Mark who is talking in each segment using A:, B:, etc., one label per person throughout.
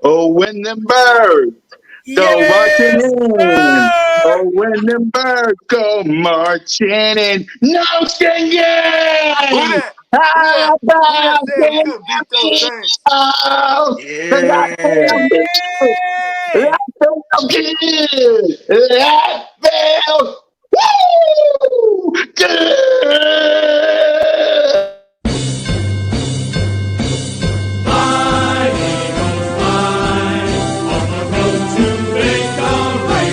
A: Oh, when them birds go marching
B: Yes,
A: in.
B: sir.
A: Oh, when them birds go marching in. No
C: Who
A: singing.
C: that? Who
A: How
C: that? Who that
A: about
C: said we
A: them
C: couldn't beat those Saints?
A: apples? 'Cause I
C: Yeah.
A: feel good.
B: Hey.
A: I feel good. I feel woo, good.
D: Fly, eagles, fly, on the road to victory.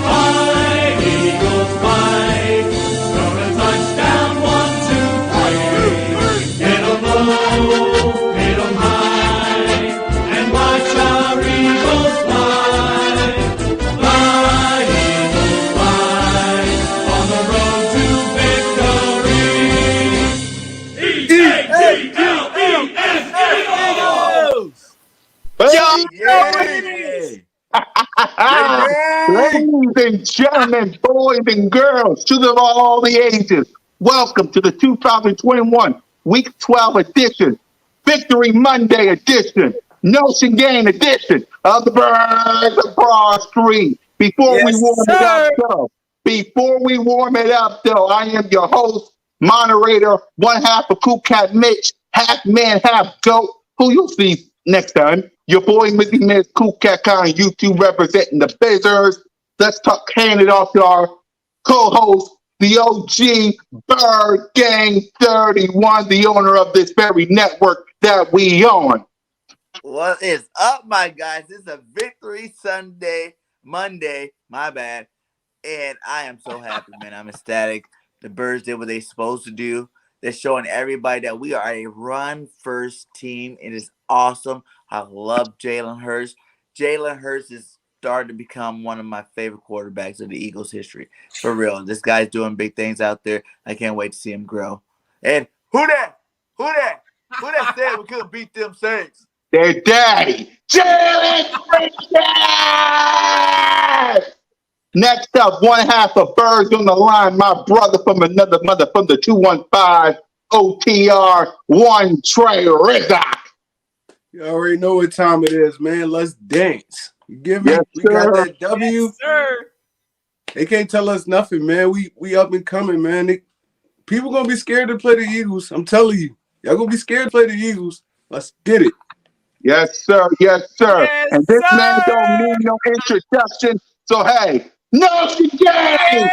D: Fly, eagles, fly, score a touchdown, 1, 2, 3. Hit 'em low, hit 'em high, and watch our eagles fly. Fly, eagles, fly, on the road to victory. Eagles!
A: Hey,
B: Y'all know what
C: Yeah.
B: it is.
C: JB.
A: ladies and gentlemen, boys and girls, children of all the ages, welcome to the 2021 Week 12 edition, Victory Monday edition, Notion Game edition of the Birds of Broad Street.
B: Yes, sir.
A: Before we warm it up, though, I am your host, moderator, one half of Cool Cat Mitch, half man, half goat, who you'll see next time. Your boy, Mizzy Miz, Cool Cat Con, YouTube representing the Bizzers. Let's talk, hand it off to our co-host, the OG Bird Gang 31, the owner of this very network that we on.
C: What is up, my guys? This is a Victory Monday, my bad. And I am so happy, man. I'm ecstatic. The Birds did what they're supposed to do. They're showing everybody that we are a run-first team. It is awesome. I love Jalen Hurts. Jalen Hurts is starting to become one of my favorite quarterbacks of the Eagles' history. For real. This guy's doing big things out there. I can't wait to see him grow. And who that? Who that? Who that said we couldn't beat them Saints?
A: Their daddy, Jalen Christian! Next up, one half of Birds on the line, my brother from another mother from the 215 OTR, one Trey Rizak.
E: You already know what time it is, man. Let's dance. You get me?
A: Yes,
E: We got
A: sir.
E: that W.
B: Yes, sir.
E: They can't tell us nothing, man. We up and coming, man. People gonna be scared to play the Eagles. I'm telling you. Y'all gonna be scared to play the Eagles. Let's get it.
A: Yes, sir. Yes, sir.
B: Yes,
A: And this man don't
B: sir.
A: need no introduction. So, hey, no game.
B: Hey!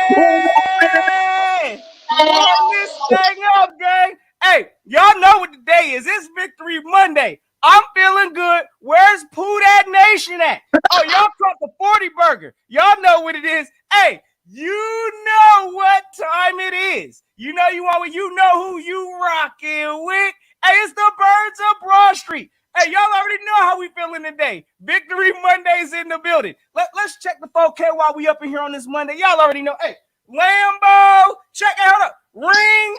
B: Warm this thing up, gang. Hey, y'all know what the day is. It's Victory Monday. I'm feeling good. Where's Pooh That Nation at? Oh, y'all caught the 40 burger. Y'all know what it is. Hey, you know what time it is. You know who you rocking with. Hey, it's the Birds of Broad Street. Hey, y'all already know how we feeling today. Victory Monday's in the building. Let's check the 4K while we up in here on this Monday. Y'all already know. Hey, Lambo, check it out. Ring.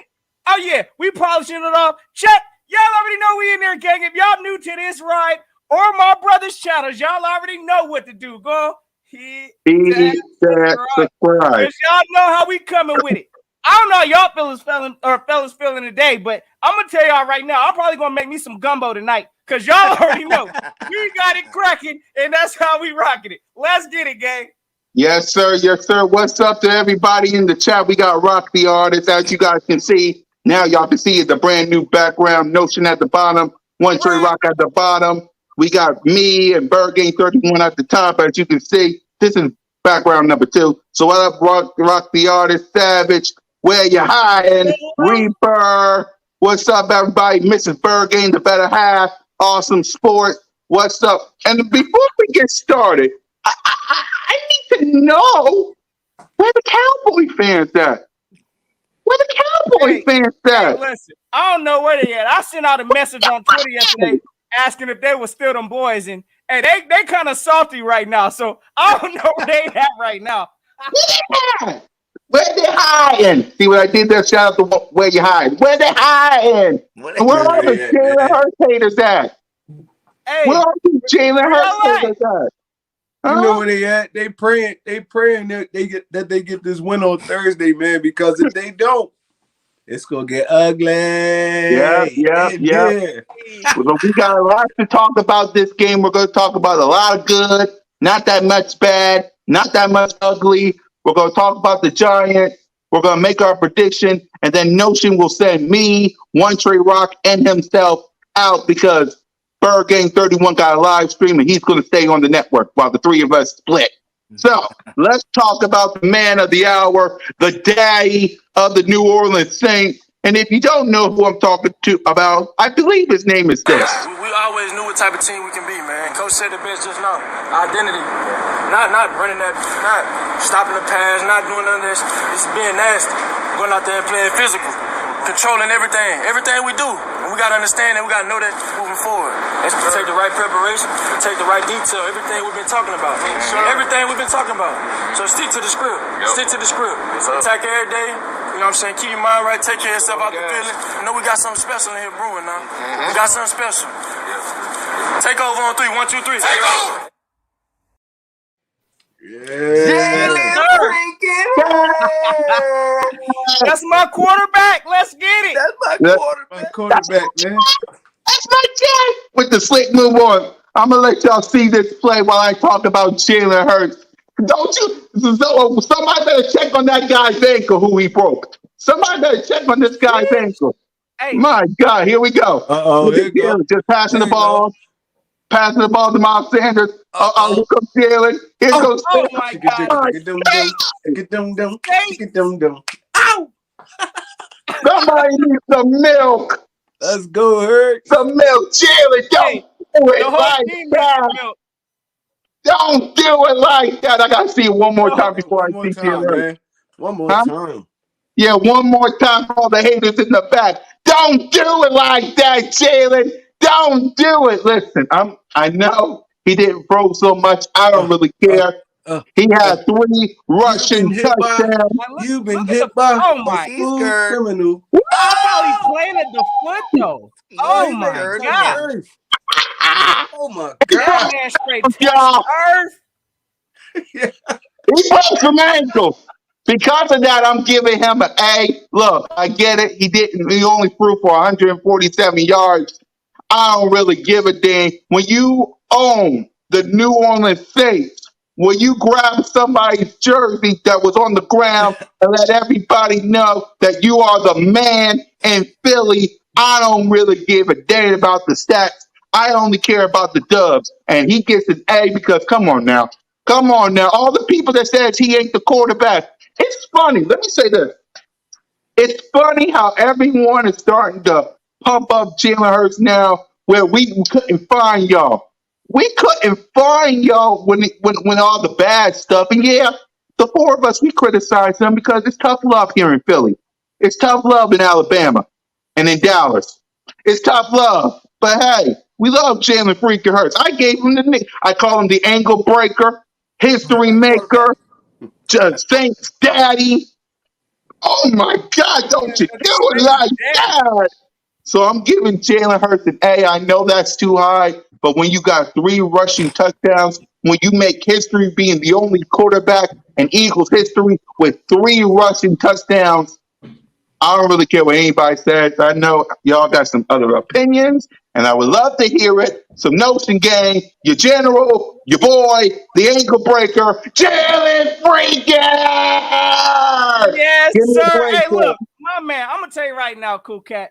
B: Oh, yeah, we polishing it off. Check. Y'all already know we in there, gang. If y'all new to this ride or my brother's channels, y'all already know what to do. Go hit that subscribe. Because y'all know how we coming with it. I don't know how y'all fellas feeling today, but I'm gonna tell y'all right now, I'm probably gonna make me some gumbo tonight. Cause y'all already know we got it cracking, and that's how we rocking it. Let's get it, gang.
A: Yes, sir. Yes, sir. What's up to everybody in the chat? We got Rock the Artist, as you guys can see. Now y'all can see the brand new background, Notion at the bottom, One Trey Rock at the bottom. We got me and Bird Game 31 at the top, as you can see. This is background number 2. So what up, Rock the Artist, Savage, where you hiding, Reaper. What's up, everybody? Mrs. Bird Game, the better half, Awesome Sport. What's up? And before we get started, I need to know where the Cowboy fans at. Where the Cowboy fans
B: Hey,
A: at?
B: listen, I don't know where they at. I sent out a message on Twitter yesterday asking if they were still them boys, and hey, they kind of salty right now. So I don't know where they at right now.
A: Yeah. Where they hiding? See what I did there? Shout out to where you hiding. Where they hiding?
C: What
A: And where
E: Where
A: are the
E: they at,
A: Jalen
E: man?
A: Hurts haters at?
B: Hey,
A: Where are the Jalen
B: where
A: Hurts
B: y'all at?
A: haters at?
E: You know
A: Huh?
E: where they at? They praying that they get this win on Thursday, man. Because if they don't, it's gonna get ugly.
A: Yep, yep, yep.
E: Yeah.
A: Well, we got a lot to talk about this game. We're going to talk about a lot of good, not that much bad, not that much ugly. We're going to talk about the Giants. We're going to make our prediction, and then Notion will send me, One Trey Rock, and himself out because Bird Gang 31 got a live stream, and he's going to stay on the network while the three of us split. So let's talk about the man of the hour, the daddy of the New Orleans Saints. And if you don't know who I'm talking to about, I believe his name is this.
F: We always knew what type of team we can be, man. Coach said the best just now. Identity. Not running that, not stopping the pass, not doing none of this. It's being nasty. Going out there and playing physical. Controlling everything. Everything we do. And we got to understand that we got to know that moving forward. It's to take the right preparation, to take the right detail, everything we've been talking about. Everything we've been talking about. So stick to the script. Stick to the script. Attack every day. You know what I'm saying? Keep your mind right. Take care of yourself out the feeling. I know we got something special in here brewing now. We got something special. Take over on 3. 1, 2, 3. Take over.
E: Yeah.
B: That's my quarterback. Let's get it.
C: That's my
A: Yeah.
E: My
C: quarterback.
E: quarterback, man.
A: That's my Jay. With the slick move on, I'm going to let y'all see this play while I talk about Jalen Hurts. Don't you? So, somebody better check on that guy's ankle who he broke. Somebody better check on this guy's ankle.
B: Hey,
A: My God, here we go.
E: Uh-oh,
A: Look
E: here
A: at
E: you go.
A: Jalen just passing
E: There
A: the
E: you go.
A: ball. Passing the ball to Miles Sanders. Here comes Jalen. Here goes
B: oh my God.
E: Dum.
B: Ow!
A: somebody needs some milk.
E: Let's go, Hurt.
A: Some milk. Jalen, don't
B: Hey,
A: do
B: the
A: it
B: whole
A: like
B: team
A: that.
B: needs milk.
A: Don't do it like that. I gotta see it one more
B: No.
A: time before
E: One
A: I
E: more
A: see
E: time,
A: Jalen.
E: man. One more
A: Huh?
E: time.
A: Yeah, one more time for all the haters in the back. Don't do it like that, Jalen. Don't do it. Listen, I know he didn't throw so much. I don't really
E: Uh,
A: care.
E: uh,
A: He
E: uh.
A: had 3
E: You've
A: rushing
E: been hit by.
A: touchdowns.
B: Like,
E: You've been
B: look at the.
E: hit by
B: Oh
E: a
B: my.
C: He's
E: smooth
C: scared.
E: criminal.
B: I thought he planted the foot though. Oh
C: He's
B: my
C: scared
E: Touch
B: God.
C: again.
E: earth. Oh my
B: That
E: God.
B: man straight touched
A: Y'all,
B: earth.
A: he broke some ankles. Because of that, I'm giving him an A. Look, I get it. He didn't. He only threw for 147 yards. I don't really give a damn. When you own the New Orleans Saints, will you grab somebody's jersey that was on the ground and let everybody know that you are the man in Philly? I don't really give a damn about the stats. I only care about the dubs. And he gets an A because come on now. Come on now. All the people that says he ain't the quarterback. It's funny. Let me say this. It's funny how everyone is starting to pump up Jalen Hurts now, where we couldn't find y'all. We couldn't find y'all when all the bad stuff. And yeah, the 4 of us we criticize him because it's tough love here in Philly. It's tough love in Alabama and in Dallas. It's tough love. But hey, we love Jalen freaking Hurts. I gave him the nick. I call him the ankle breaker, history maker, Saints daddy. Oh my God, don't you do it like that. So I'm giving Jalen Hurts an A. I know that's too high, but when you got 3 rushing touchdowns, when you make history being the only quarterback in Eagles history with 3 rushing touchdowns, I don't really care what anybody says. I know y'all got some other opinions, and I would love to hear it. Some Notion gang, your general, your boy, the ankle breaker, Jalen Freaker!
B: Yes,
A: Give me a
B: sir.
A: break
B: Hey,
A: for
B: look, my man, I'm gonna tell you right now, Cool Cat.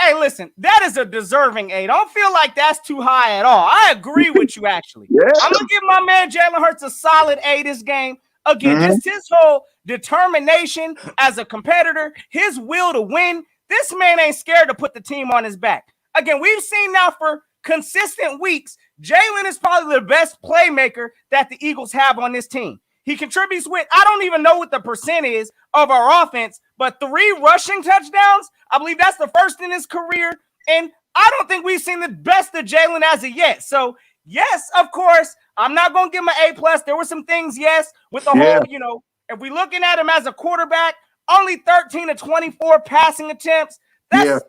B: Hey, listen, that is a deserving A. Don't feel like that's too high at all. I agree with you, actually.
A: Yeah.
B: I'm gonna give my man Jalen Hurts a solid A this game. Again,
A: Mhm.
B: just his whole determination as a competitor, his will to win. This man ain't scared to put the team on his back. Again, we've seen now for consistent weeks, Jalen is probably the best playmaker that the Eagles have on this team. He contributes with, I don't even know what the percent is of our offense, but 3 rushing touchdowns. I believe that's the first in his career. And I don't think we've seen the best of Jalen as of yet. So, yes, of course, I'm not going to give him an A+. There were some things, yes, with the
A: Yeah.
B: whole, if we're looking at him as a quarterback, only 13 to 24 passing attempts. That's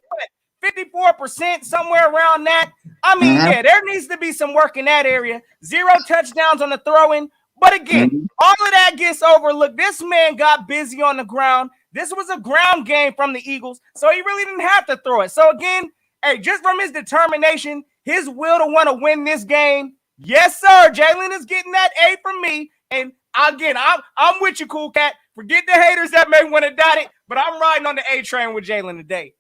B: 54%, somewhere around that. I mean, yeah, there needs to be some work in that area. 0 touchdowns on the throwing. But again, all of that gets overlooked. This man got busy on the ground. This was a ground game from the Eagles, so he really didn't have to throw it. So again, hey, just from his determination, his will to want to win this game, yes, sir, Jalen is getting that A from me. And again, I'm with you, Cool Cat. Forget the haters that may want to doubt it, but I'm riding on the A train with Jalen today.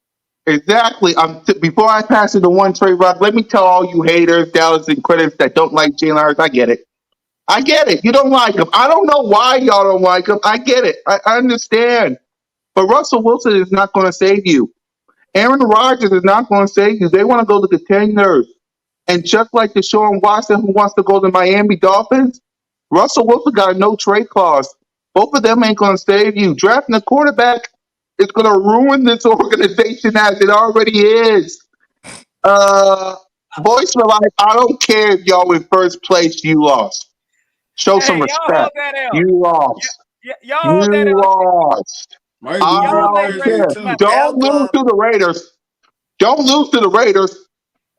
A: Exactly. Before I pass it to One Trey Rock, let me tell all you haters, Dallas, and critics that don't like Jalen Hurts. I get it. I get it. You don't like him. I don't know why y'all don't like him. I get it. I understand. But Russell Wilson is not going to save you. Aaron Rodgers is not going to save you. They want to go to contenders. And just like Deshaun Watson, who wants to go to Miami Dolphins, Russell Wilson got a no trade clause. Both of them ain't going to save you. Drafting a quarterback is going to ruin this organization as it already is. Voice for life. I don't care if y'all in first place. You lost. Show some
B: Y'all
A: respect.
B: hold that L.
A: You lost.
B: Y'all hold that
A: You
B: L.
A: lost.
E: Might
A: I
E: lose
B: Y'all
E: on
B: ain't
A: don't
B: ready
A: care.
B: to
E: Thursday
B: clap.
E: too.
A: Don't lose to the Raiders. Don't lose to the Raiders.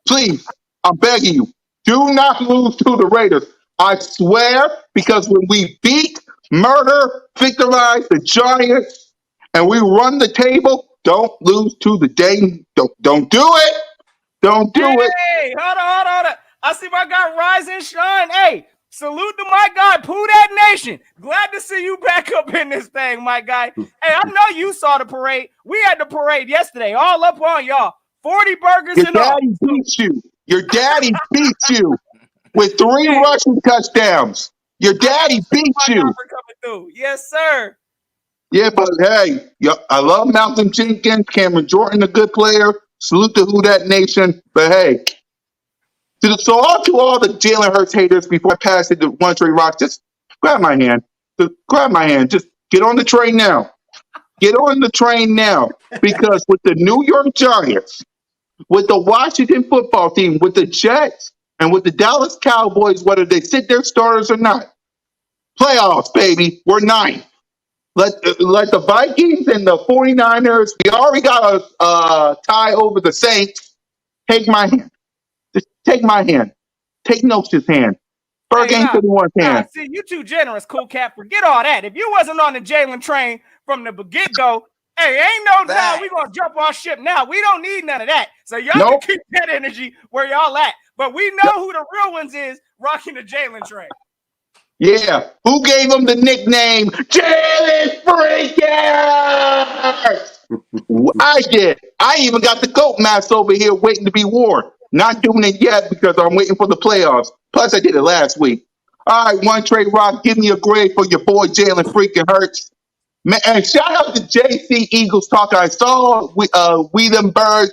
A: Please, I'm begging you. Do not lose to the Raiders. I swear, because when we beat, murder, victimize the Giants, and we run the table, don't lose to the dang. Don't do it. Don't do it.
B: Hey, hold on. I see my guy Rise and Shine. Hey, salute to my guy, Pooh That Nation. Glad to see you back up in this thing, my guy. Hey, I know you saw the parade. We had the parade yesterday, all up on y'all. 40 burgers
A: Your
B: and all.
A: daddy beats you. Your daddy beats you with 3
B: Hey,
A: rushing touchdowns. Your daddy beats
B: my guy
A: you.
B: for coming through. Yes, sir.
A: Yeah, but hey, I love Malcolm Jenkins, Cameron Jordan, a good player. Salute to Who That Nation. But hey, to all the Jalen Hurts haters, before I pass it to One Trey Rock, just grab my hand. Just grab my hand. Just get on the train now. Get on the train now. Because with the New York Giants, with the Washington football team, with the Jets, and with the Dallas Cowboys, whether they sit their starters or not, playoffs, baby. We're ninth. Let the Vikings and the 49ers, we already got a tie over the Saints. Take my hand. Just take my hand. Take Nose's hand.
B: Hey,
A: Game 31's hand.
B: see, you too generous, Cool Cat. Forget all that. If you wasn't on the Jalen train from the get-go, hey, ain't no time we gonna jump our ship now. We don't need none of that. So y'all
A: Nope.
B: can keep that energy where y'all at. But we know who the real ones is rocking the Jalen train.
A: Yeah. Who gave him the nickname Jalen Freakers? I did. I even got the coat mask over here waiting to be worn. Not doing it yet because I'm waiting for the playoffs. Plus, I did it last week. All right, One Trey Rock, give me a grade for your boy Jalen freaking Hurts. Man, and shout out to JC Eagles Talk. I saw Wiedenberg.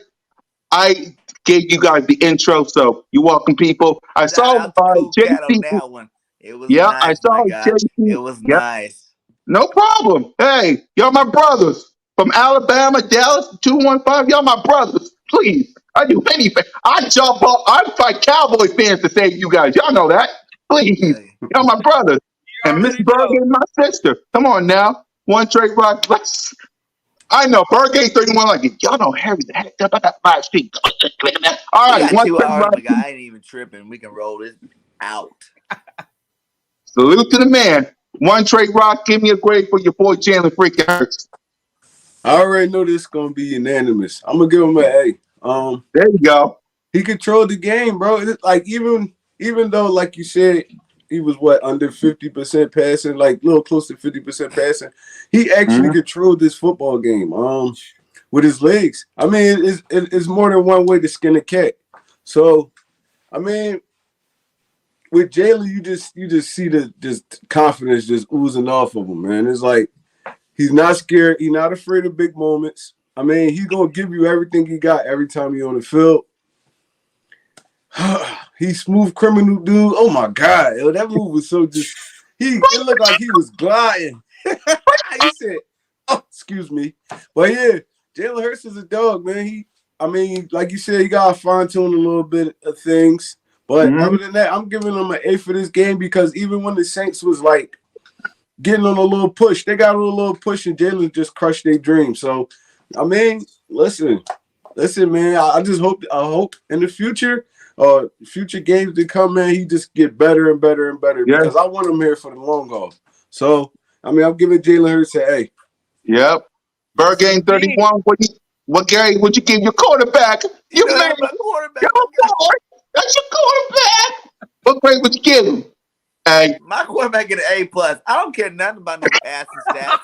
A: I gave you guys the intro, so you're welcome, people. I
C: Shout
A: saw
C: out to Cool Cat on
A: JC.
C: that one. It was
A: Yeah, I
C: nice, my
A: saw
C: guy.
A: JC.
C: It was
A: Yep.
C: nice.
A: No problem. Hey, y'all my brothers. From Alabama, Dallas, 215. Y'all my brothers. Please. I do anything. I jump up. I fight Cowboy fans to save you guys. Y'all know that. Please.
C: Hey,
A: Y'all my brothers.
B: You
A: And Miss
B: already
A: Berg
B: know.
A: is my sister. Come on now. One Trey Rock. I know. Berg ain't 31 like it. Y'all know Harry the heck up. I got 5 feet. All
C: we
A: right.
C: got
A: One
C: 2
A: Trey
C: hours,
A: Rock.
C: my guy. I ain't even tripping. We can roll this out.
A: Salute to the man. One Trey Rock. Give me a grade for your boy Jalen freaking Hurts.
E: I already know this is gonna be unanimous. I'm gonna give him an A.
A: There you go.
E: He controlled the game, bro. It's like even though, like you said, he was under 50% passing, like a little close to 50% passing. He actually controlled this football game. With his legs. I mean, it's more than one way to skin a cat. So, I mean, with Jalen, you just see the just confidence just oozing off of him, man. It's like he's not scared. He's not afraid of big moments. I mean, he's gonna give you everything he got every time he's on the field. He's smooth criminal dude. Oh my God, yo, that move was so just It looked like he was gliding. He said, "Oh, excuse me," but yeah, Jalen Hurts is a dog, man. I mean, like you said, he got to fine tune a little bit of things. But
A: Mhm.
E: other than that, I'm giving him an A for this game because even when the Saints was like getting on a little push, they got on a little push, and Jalen just crushed their dream. So, I mean, listen, man. I hope in the future games to come, man, he just get better and better and better
A: Yeah.
E: because I want him here for the long haul. So, I mean, I'm giving Jalen Hurts an A.
A: Yep. Bird
B: Yes,
A: game
B: indeed.
A: 31. What Gary would you give your quarterback?
C: You
A: You
C: know
A: man,
C: that my quarterback.
A: come on. That's your quarterback. What grade would you give him? Hey,
C: My quarterback get an A plus. I don't care nothing about no passing stats.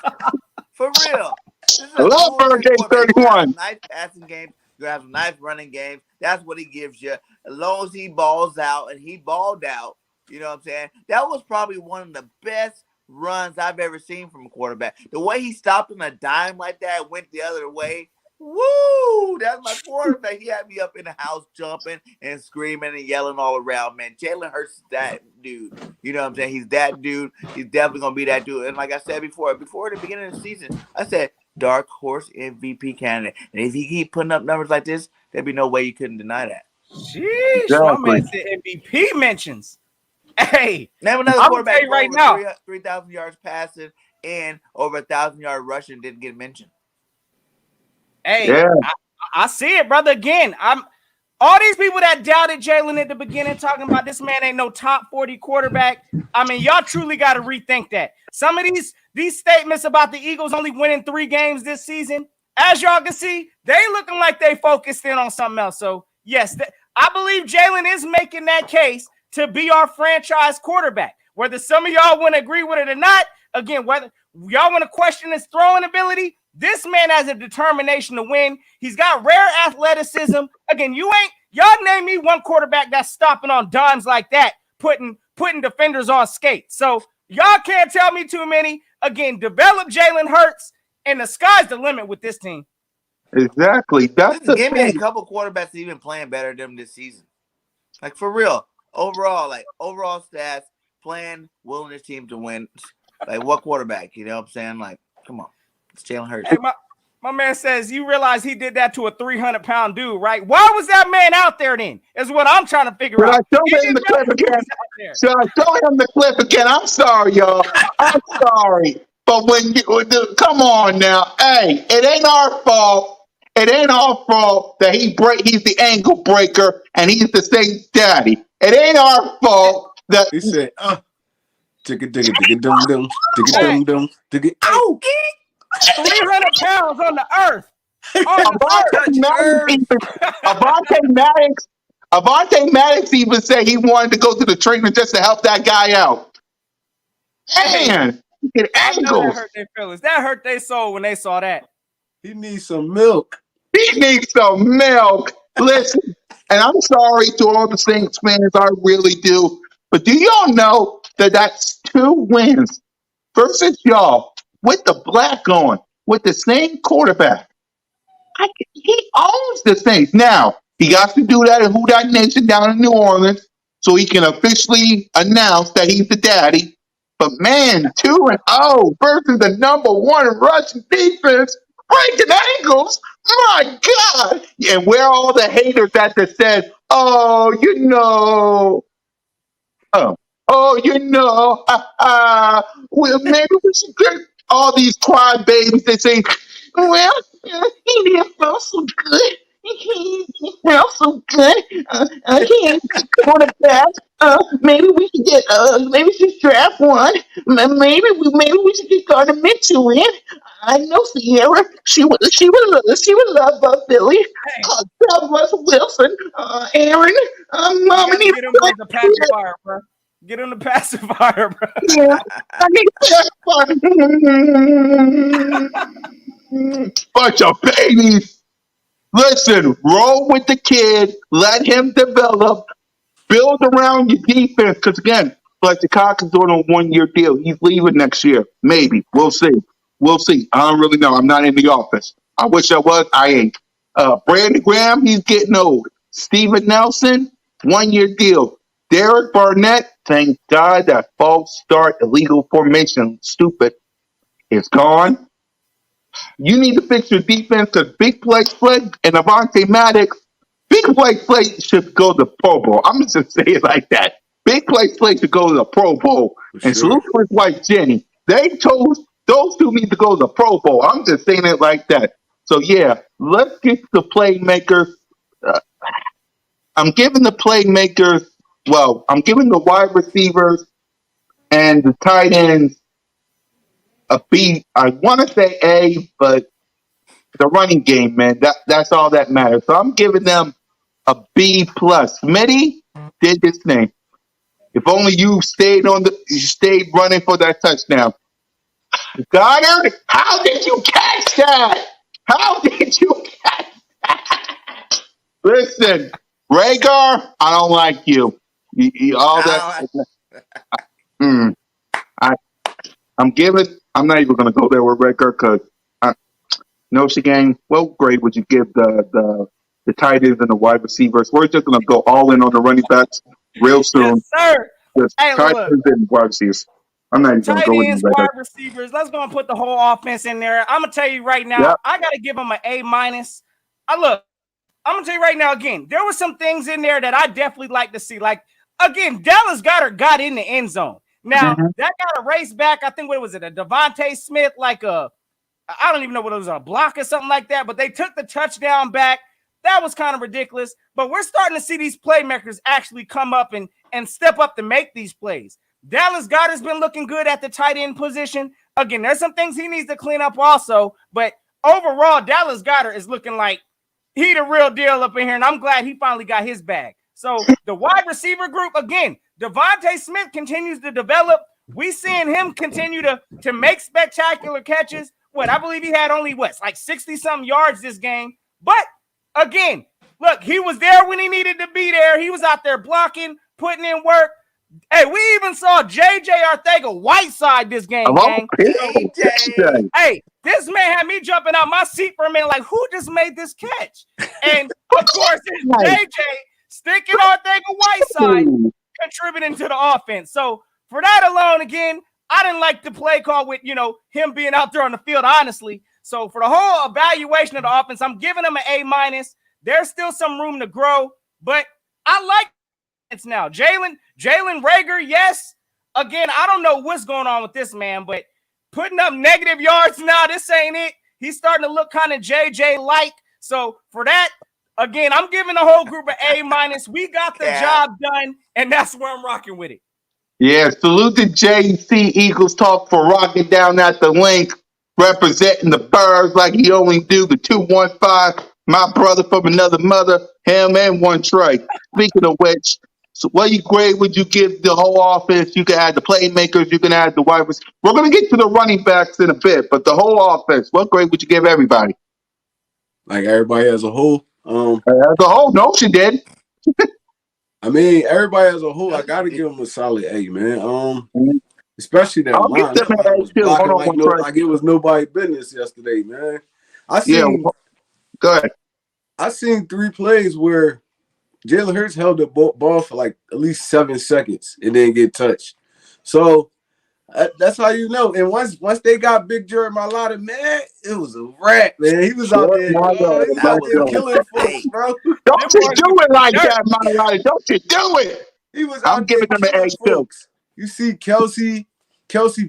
C: For real. This is
A: I
C: a
A: love
C: dual
A: Bird
C: threat
A: game
C: quarterback. You're gonna have
A: 31.
C: some nice passing games. You're gonna have some nice running games. That's what he gives you. As long as he balls out, and he balled out, you know what I'm saying? That was probably one of the best runs I've ever seen from a quarterback. The way he stopped on a dime like that, went the other way. Woo! That's my quarterback. He had me up in the house jumping and screaming and yelling all around, man. Jalen Hurts is that dude. You know what I'm saying? He's that dude. He's definitely gonna be that dude. And like I said before the beginning of the season, I said dark horse MVP candidate. And if he keep putting up numbers like this, there'd be no way you couldn't deny that.
B: Sheesh, my
A: Exactly.
B: man said MVP mentions. Hey,
C: Name another
B: I'm gonna tell
C: quarterback
B: you
C: for
B: right
C: over
B: now.
C: 3,000 yards passing and over 1,000-yard rushing didn't get mentioned.
B: Hey,
A: Yeah.
B: I see it, brother. Again, I'm all these people that doubted Jalen at the beginning, talking about this man ain't no top 40 quarterback. I mean, y'all truly got to rethink that. Some of these statements about the Eagles only winning 3 games this season, as y'all can see, they looking like they focused in on something else. So yes, I believe Jalen is making that case to be our franchise quarterback. Whether some of y'all want to agree with it or not, again, whether y'all want to question his throwing ability, this man has a determination to win. He's got rare athleticism. Again, y'all name me one quarterback that's stopping on dimes like that, putting defenders on skates. So y'all can't tell me too many. Again, develop Jalen Hurts, and the sky's the limit with this team.
A: Exactly. That's
C: Just
A: the
C: give me a
A: thing.
C: couple quarterbacks even playing better than him this season. Like for real. Overall stats, playing, willing his team to win. Like what quarterback? You know what I'm saying? Like, come on. It's Jalen Hurts.
B: Hey, my man says, you realize he did that to a 300-pound dude, right? Why was that man out there then? Is what I'm trying to figure
A: Should I
B: out.
A: show
B: He
A: him
B: didn't
A: the
B: know
A: clip
B: who
A: again?
B: was out there.
A: Should I show him the clip again? I'm sorry, y'all. I'm sorry. But come on now. Hey, it ain't our fault. It ain't our fault that he's the ankle breaker and he's the Saints daddy. It ain't our fault that
E: He said, digga dum dum, digga
B: Hey,
E: dum dum, digga.
B: hey,
E: Ow!
B: 300 pounds on the earth. On the
A: Avante
B: earth.
E: Touch
A: Maddox
E: earth.
A: even Avante Maddox even said he wanted to go to the trainer just to help that guy out.
B: Hey,
A: Man, he get
B: I know that
A: angles.
B: hurt their feelings. That hurt their soul when they saw that.
E: He needs some milk.
A: He needs some milk. Listen, and I'm sorry to all the Saints fans, I really do. But do y'all know that that's 2 wins versus y'all with the black on, with the same quarterback? He owns the Saints. Now, he got to do that in Who Dat Nation down in New Orleans so he can officially announce that he's the daddy. But man, 2-0 versus the #1 Russian defense, breaking ankles. My God. And where are all the haters that said, oh, oh, well, maybe we should get all these crybabies that say, well, he didn't feel so good. He felt so good. He ain't going to pass. Maybe we should maybe we should draft one. Maybe we should get Gardner Mitchell in. I know Sierra. She would love Billy. Russell Wilson. Aaron.
B: You
A: Mama
B: got to
A: needs
B: get him on the pacifier, bro. Get him the pacifier, bro.
A: yeah, I need that bunch of babies. Listen, roll with the kid, let him develop, build around your defense. Because again, Fletcher Cox is on a 1-year deal. He's leaving next year. Maybe. We'll see. We'll see. I don't really know. I'm not in the office. I wish I was. I ain't. Brandon Graham, he's getting old. Steven Nelson, 1-year deal. Derek Barnett, Thank God that false start illegal formation stupid is gone. You need to fix your defense because big play Slay and Avante Maddox, big play Slay should go to Pro Bowl. I'm just gonna say it like that. Big play Slay should go to the Pro Bowl.
E: For
A: And
E: sure.
A: salute to his wife Jenny. They told those two need to go to the Pro Bowl. I'm just saying it like that. So yeah, let's get the playmakers. Uh, I'm giving the playmakers. Well, I'm giving the wide receivers and the tight ends a B. I want to say A, but the running game, man, that's all that matters. So I'm giving them a B plus. Smitty did his thing. If only you stayed running for that touchdown. Goddard, how did you catch that? How did you catch that? Listen, Rhaegar, I don't like you. All that.
C: I
A: Mm, I, I'm not even gonna go there with Rhaegar because Notion game. What grade would you give the tight ends and the wide receivers? We're just gonna go all in on the running backs real
B: Yes,
A: soon.
B: sir.
A: Just
B: Hey,
A: tight
B: look.
A: ends and wide receivers. I'm not even gonna
B: Tight
A: go with you
B: ends,
A: right
B: wide
A: there.
B: receivers. Let's go and put the whole offense in there. I'm gonna tell you right now,
A: Yep.
B: I gotta give them an A minus. Look, I'm gonna tell you right now again. There were some things in there that I definitely like to see. Like again, Dallas Goedert got in the end zone. Now
A: Mm-hmm.
B: that got a race back. I think what was it? A Devontae Smith, like I don't even know what it was, a block or something like that. But they took the touchdown back. That was kind of ridiculous. But we're starting to see these playmakers actually come up and step up to make these plays. Dallas Goedert's been looking good at the tight end position. Again, there's some things he needs to clean up also. But overall, Dallas Goedert is looking like he the real deal up in here. And I'm glad he finally got his bag. So the wide receiver group, again, Devontae Smith continues to develop. We seeing him continue to make spectacular catches. I believe he had only like 60-something yards this game. But again, look, he was there when he needed to be there. He was out there blocking, putting in work. Hey, we even saw J.J. Arcega-Whiteside this game,
A: Hello,
B: gang.
C: AJ.
B: Hey, this man had me jumping out my seat for a minute, like, who just made this catch? And of course, it's J.J. sticking Arcega-Whiteside, contributing to the offense. So for that alone, again, I didn't like the play call with, him being out there on the field, honestly. So for the whole evaluation of the offense, I'm giving him an A minus. There's still some room to grow, but I like it now. Jalen Reagor, yes. Again, I don't know what's going on with this man, but putting up negative yards now, this ain't it. He's starting to look kind of JJ-like. So for that, again, I'm giving the whole group an A minus. We got the job done, and that's where I'm rocking with it.
A: Yeah, salute to JC Eagles Talk for rocking down at the link, representing the birds like he only do. The 215, my brother from another mother, him and one Trey. Speaking of which, so what grade would you give the whole offense? You can add the playmakers, you can add the wide receivers. We're gonna get to the running backs in a bit, but the whole offense, what grade would you give everybody?
E: Like everybody as a whole.
A: As a whole, no, she did.
E: I mean, everybody as a whole, I gotta give them a solid A, man. Especially that
A: I'll give
E: line.
A: them
E: That
A: an
E: line
A: A
E: was
A: too.
E: blocking
A: Hold on, Trey.
E: like it was nobody business yesterday, man. I
A: Yeah, go ahead.
E: seen 3 plays where Jalen Hurts held the ball for like at least 7 seconds and then get touched. So that's how you know. And once they got Big Jerry Mailata, man, it was a wrap, man. He was out there, he was
C: That
E: out
C: was
E: there
C: a
E: killing folks,
C: mistake.
E: bro.
A: Don't you do it like that, my guy. Don't you do it.
E: He was
A: I'm
E: out there
A: giving them an
E: killing
A: A too.
E: folks. You see Kelsey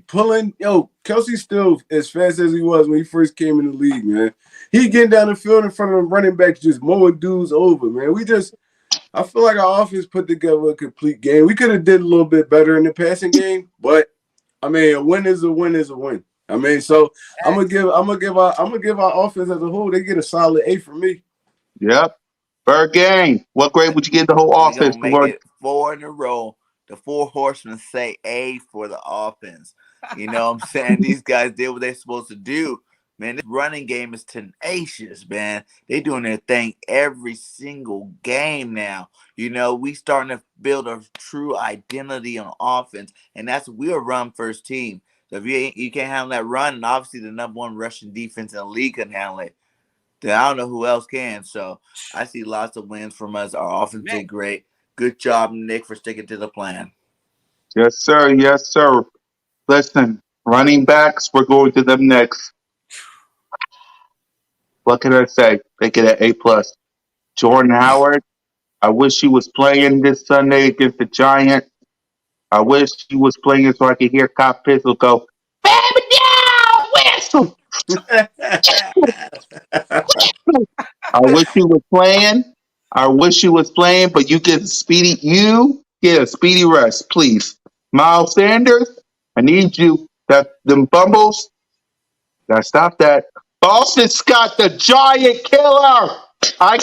E: pulling. Kelsey still as fast as he was when he first came in the league, man. He getting down the field in front of the running backs, just mowing dudes over, man. I feel like our offense put together a complete game. We could have did a little bit better in the passing game, but I mean, a win is a win is a win. I mean, so I'm gonna give our offense as a whole. They get a solid A from me.
A: Yep. Bird gang. What grade would you give the whole
C: We're
A: offense?
C: gonna make it 4 in a row. The 4 horsemen say A for the offense. You know what I'm saying? These guys did what they're supposed to do. Man, this running game is tenacious, man. They doing their thing every single game now. We starting to build a true identity on offense, and we're a run first team. So if you can't handle that run, and obviously the number 1 rushing defense in the league can handle it, then I don't know who else can. So I see lots of wins from us. Our offense did great. Good job, Nick, for sticking to the plan.
A: Yes, sir. Yes, sir. Listen, running backs, we're going to them next. What can I say? They get an A plus. Jordan Howard. I wish he was playing this Sunday against the Giants. I wish he was playing so I could hear Cop Pistol go, "Baby down, whistle." I wish he was playing. I wish he was playing, but you get a speedy rest, please. Miles Sanders, I need you. Them bumbles, gotta stop that. Boston Scott, the giant killer. I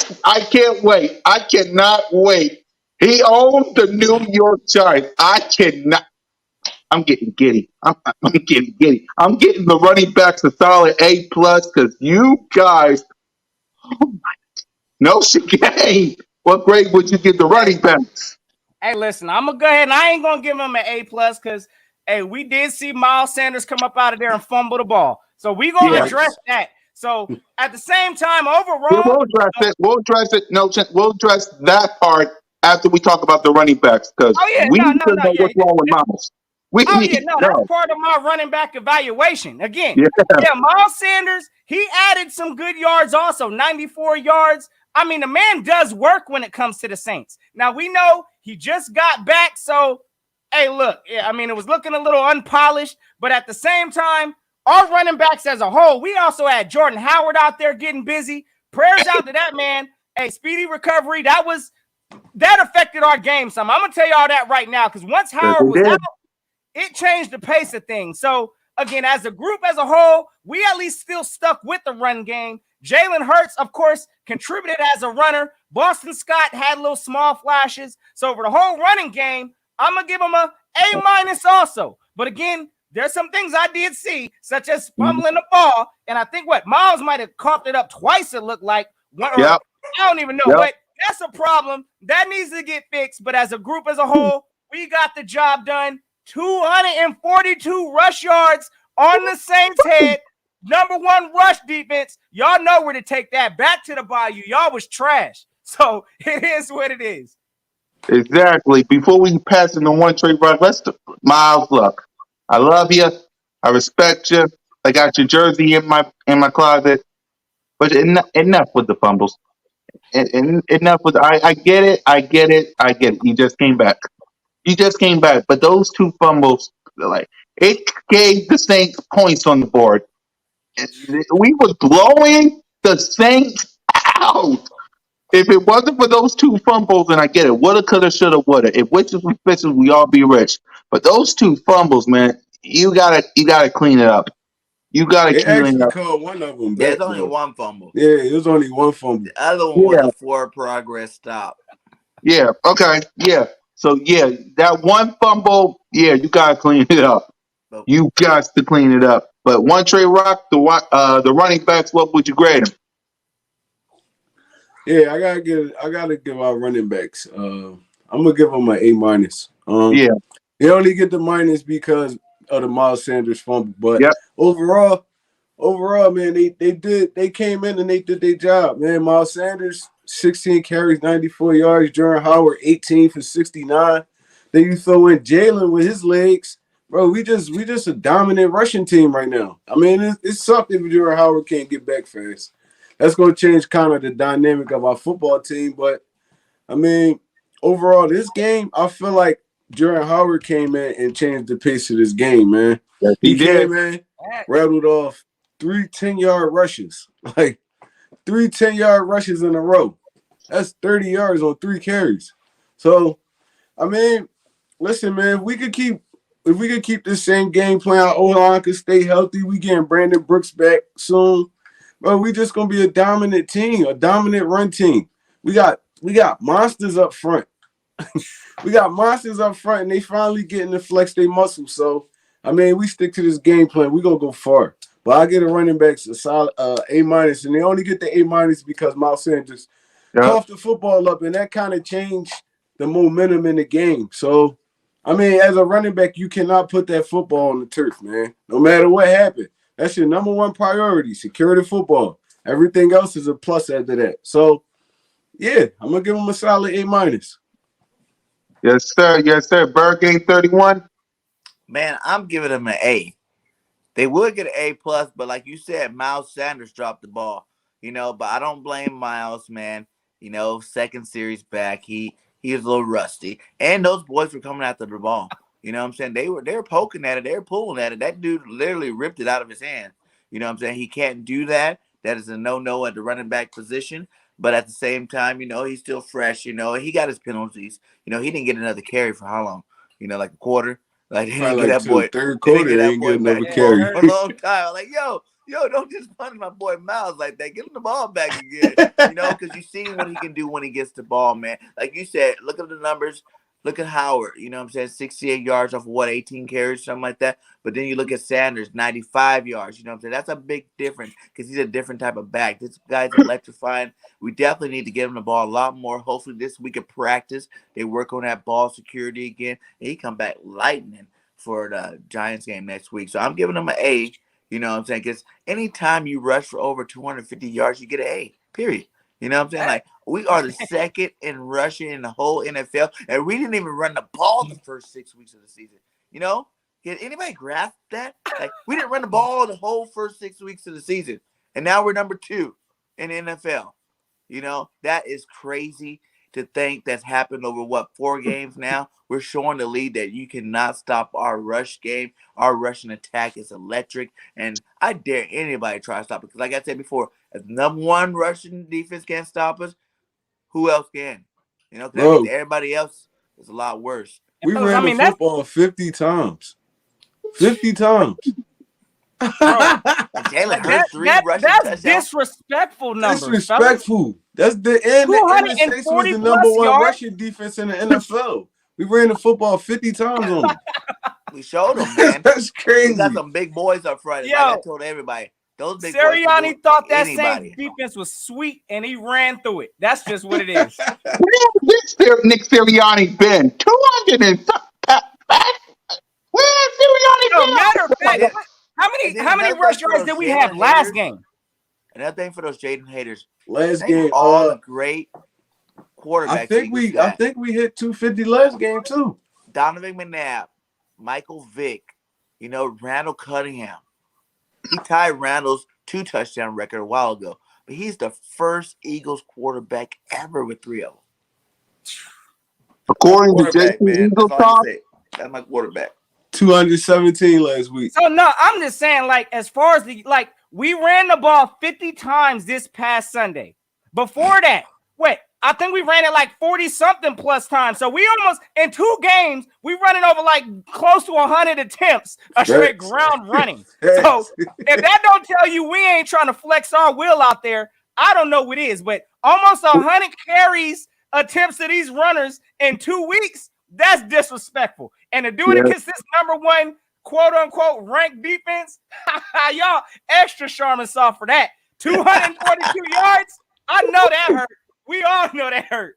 A: can't wait. I cannot wait. He owns the New York Giants. I cannot. I'm getting giddy. I'm getting giddy. I'm getting the running backs a solid A plus because you guys no game. What grade would you give the
B: Hey,
A: running backs?
B: hey, listen, I'm gonna go ahead and I ain't gonna give him an A plus because hey, we did see Miles Sanders come up out of there and fumble the ball. So we gonna
A: Yeah,
B: address that. So at the same time,
A: we
B: overall,
A: will address it. We'll address it. No, we'll address that part after we talk about the running backs because
B: oh yeah,
A: we
B: no,
A: need
B: no,
A: to
B: no,
A: know
B: yeah.
A: what's wrong with Miles. We
B: Oh
A: need
B: yeah,
A: to
B: no, that's
A: know.
B: part of my running back evaluation. Again,
A: Yeah,
B: yeah, Miles Sanders, he added some good yards also, 94 yards. I mean, the man does work when it comes to the Saints. Now we know he just got back, so hey, look, yeah, I mean, it was looking a little unpolished, but at the same time, our running backs as a whole, we also had Jordan Howard out there getting busy. Prayers out to that man. Hey, speedy recovery. That affected our game some. I'm gonna tell y'all that right now because once
A: yes,
B: Howard
A: we
B: was out,
A: did.
B: it changed the pace of things. So again, as a group as a whole, we at least still stuck with the run game. Jalen Hurts, of course, contributed as a runner. Boston Scott had little small flashes. So over the whole running game, I'm gonna give him a A minus also. But again, there's some things I did see, such as
A: Mhm.
B: fumbling the ball, and I think what Miles might have coughed it up twice. It looked like one, or
A: Yep,
B: I don't even know,
A: yep.
B: but that's a problem that needs to get fixed. But as a group as a whole, we got the job done. 242 rush yards on the Saints' head. Number one rush defense. Y'all know where to take that. Back to the bayou. Y'all was trash. So it is what it is.
A: Exactly. Before we pass in the one trade run, Miles. Look, I love you. I respect you. I got your jersey in my closet. But enough with the fumbles. Enough with. I get it. I get it. I get it. You just came back. You just came back. But those two fumbles, like it gave the Saints points on the board. We were blowing the Saints out. If it wasn't for those two fumbles, and I get it, woulda, coulda, shoulda, woulda. If witches was bitches, we all be rich. But those two fumbles, man, you gotta clean it up. You gotta
E: They
A: clean it
E: actually
A: up.
E: called one of them
C: There's
E: back
C: only
E: though.
C: one fumble.
E: Yeah, it was only one fumble.
C: The other one was
A: Yeah,
C: a forward progress stop.
A: yeah, okay, yeah. So yeah, that one fumble, yeah, you gotta clean it up.
C: But
A: You got to clean it up. But one Trey Rock, the running backs, what would you grade him?
E: Yeah, I gotta give our running backs. I'm gonna give them an A minus.
A: Yeah,
E: They only get the minus because of the Miles Sanders fumble, but
A: yep,
E: overall, man, they came in and they did their job, man. Miles Sanders, 16 carries, 94 yards. Jordan Howard, 18 for 69. Then you throw in Jalen with his legs, bro. We just a dominant rushing team right now. I mean, it sucked if Jordan Howard can't get back fast. That's gonna change kind of the dynamic of our football team, but I mean, overall, this game, I feel like Jordan Howard came in and changed the pace of this game, man.
A: yes, he
E: He
A: did.
E: came in, rattled off three 10-yard rushes, like three 10-yard rushes in a row. That's 30 yards on three carries. So, I mean, listen, man, if we could keep this same game plan, our O-line could stay healthy. We getting Brandon Brooks back soon. Bro, we just gonna be a dominant team, a dominant run team. We got monsters up front. We got monsters up front, and they finally getting to flex their muscles. So, I mean, we stick to this game plan. We're gonna go far. But I get a running backs a solid A minus, and they only get the A minus because Miles Sanders
A: Yep.
E: coughed the football up, and that kind of changed the momentum in the game. So, I mean, as a running back, you cannot put that football on the turf, man. No matter what happened. That's your number one priority, secure the football. Everything else is a plus after that. So, yeah, I'm gonna give him a solid A minus.
A: Yes, sir. Yes, sir. Bird game 31.
C: Man, I'm giving him an A. They would get an A plus, but like you said, Miles Sanders dropped the ball. But I don't blame Miles, man. Second series back, he was a little rusty, and those boys were coming after the ball. You know what I'm saying? They were poking at it, they were pulling at it. That dude literally ripped it out of his hand. You know what I'm saying? He can't do that. That is a no at the running back position. But at the same time, he's still fresh. He got his penalties. He didn't get another carry for how long? Like a quarter. Like they didn't
E: Probably
C: get
E: like
C: that
E: to the
C: boy.
E: third
C: They didn't get
E: quarter,
C: that
E: ain't
C: boy
E: getting another
C: back the
B: Yeah,
C: ball
E: carry.
C: for a long time. Like yo, don't just punish my boy Miles like that. Give him the ball back again. Because you see what he can do when he gets the ball, man. Like you said, look at the numbers. Look at Howard. You know what I'm saying? 68 yards off of 18 carries, something like that. But then you look at Sanders, 95 yards. You know what I'm saying? That's a big difference because he's a different type of back. This guy's electrifying. We definitely need to give him the ball a lot more. Hopefully this week of practice, they work on that ball security again. And he come back lightning for the Giants game next week. So I'm giving him an A. You know what I'm saying? Because anytime you rush for over 250 yards, you get an A, period. You know what I'm saying? Like, we are the second in rushing in the whole NFL, and we didn't even run the ball the first 6 weeks of the season. Can anybody grasp that? Like, we didn't run the ball the whole first 6 weeks of the season, and now we're number 2 in the NFL. That is crazy to think that's happened over 4 games now. We're showing the league that you cannot stop our rush game. Our rushing attack is electric, and I dare anybody try to stop it. Because like I said before, if number one rushing defense can't stop us, who else can? Because that means
E: Bro,
C: everybody else is a lot worse.
E: we
B: fellas, I
E: ran the
B: mean that's
E: football 50 times. 50 times.
B: bro.
C: And Jalen
B: That
C: Hurts 3
B: that
C: rushing
B: that's
C: touchdowns.
B: disrespectful numbers, fellas.
E: Disrespectful. That's and the Saints was
B: 240
E: the number
B: plus
E: one
B: yards.
E: rushing defense in the NFL. We ran the football 50 times on them.
C: We showed them, man.
E: That's
C: We got
E: crazy.
C: some big boys up front. Like I
B: Yo,
C: told everybody, those big boys can do
B: Sirianni
C: it to
B: thought that Saints
C: anybody.
B: defense was sweet, and he ran through it. That's just what it is.
A: Where's this Nick Sirianni been? 200 and where's Sirianni
B: Yo,
A: been?
B: matter of
C: And
B: fact,
C: then,
B: how
C: and
B: many
C: then
B: how many
C: another
B: rush
C: thing for
B: yards
C: those
B: did we have
C: Jalen
B: last
C: haters,
B: game?
C: another thing for those Jaden haters,
E: Last
C: think of
E: game,
C: all the great quarterbacks the Eagles
E: I
C: got.
E: think we hit 250 last game too.
C: Donovan McNabb, Michael Vick, Randall Cunningham. He tied Randall's 2-touchdown record a while ago, but he's the first Eagles quarterback ever with 3 of them. That's
A: According to
C: quarterback,
A: JC
C: man.
A: Eagle
C: That's all I can
A: Talk,
C: say. That's my quarterback.
E: 217 last week.
B: So no, I'm just saying, like, as far as we ran the ball 50 times this past Sunday. Before that, I think we ran it like 40 something plus times. So we almost in 2 games, we running over like close to 100 attempts a straight ground running. So if that don't tell you we ain't trying to flex our will out there, I don't know what is. But almost 100 carries attempts to these runners in 2 weeks, that's disrespectful. And to do it against this number 1 quote unquote ranked defense, y'all extra Charmin saw for that. 242 yards. I know that hurt. We all know that hurt.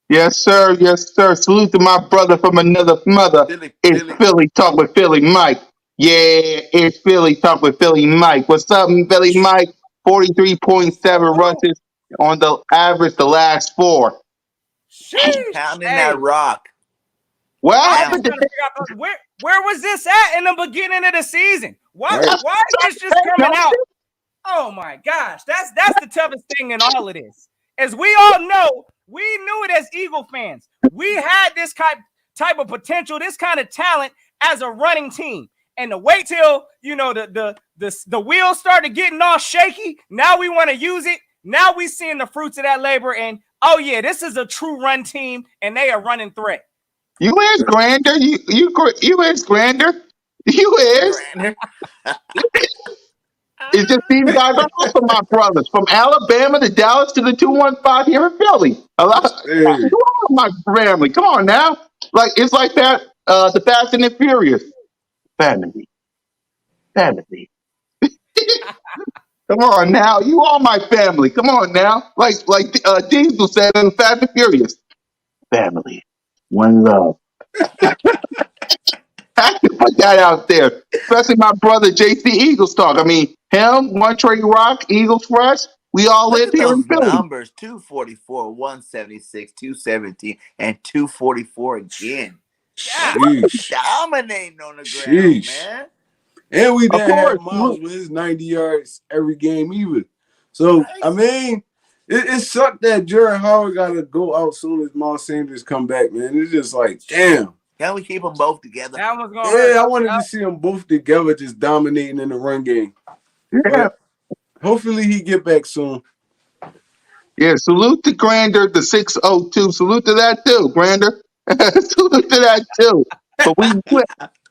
A: yes, sir. Yes, sir. Salute to my brother from another mother. It's Philly Talk with Philly Mike. Yeah, it's Philly Talk with Philly Mike. What's up, Philly Mike? 43.7 rushes on the average the last 4.
B: Sheesh.
C: Pounding
B: Hey,
C: that rock.
A: What
B: I'm
A: happened
B: just
A: to
B: trying to figure out where was this at in the beginning of the season? Why
E: Right.
B: is this just coming out? Oh my gosh, that's the toughest thing in all of this. As we all know, we knew it as Eagle fans. We had this type of potential, this kind of talent as a running team. And to wait till the wheels started getting all shaky. Now we want to use it. Now we seeing the fruits of that labor. And oh yeah, this is a true run team, and they are running threat.
A: you is Grander? You is Grander? You is?
C: Grander.
A: It's just these guys are also my brothers from Alabama to Dallas to the 215 here in Philly. A lot,
E: Hey,
A: my family. Come on now, like it's like that. The Fast and the Furious family. Come on now, you are my family. Come on now, like Diesel said in Fast and Furious, family, one love. I have to put that out there, especially my brother JC Eagles talk. I mean, him, One Trey Rock, Eagles Fresh. We all
C: Look
A: live
C: at
A: here in
C: those
A: Philly.
C: numbers: 244, 176, 217, and 244 again. Man, what we
E: Sheesh.
C: dominating on the ground,
E: Sheesh.
C: man.
E: And we
A: Of
E: didn't have
A: course,
E: Miles with his 90 yards every game either. So,
C: Right?
E: I mean, it sucked that Jared Howard got to go out soon as Miles Sanders come back, man. It's just like, damn.
C: Can we keep them both together?
B: That one's gonna hurt.
E: Yeah, I wanted to see them both together just dominating in the run game.
A: yeah.
E: But hopefully he get back soon.
A: Yeah, salute to Grander, the 602. Salute to that too, Grander. Salute to that too. But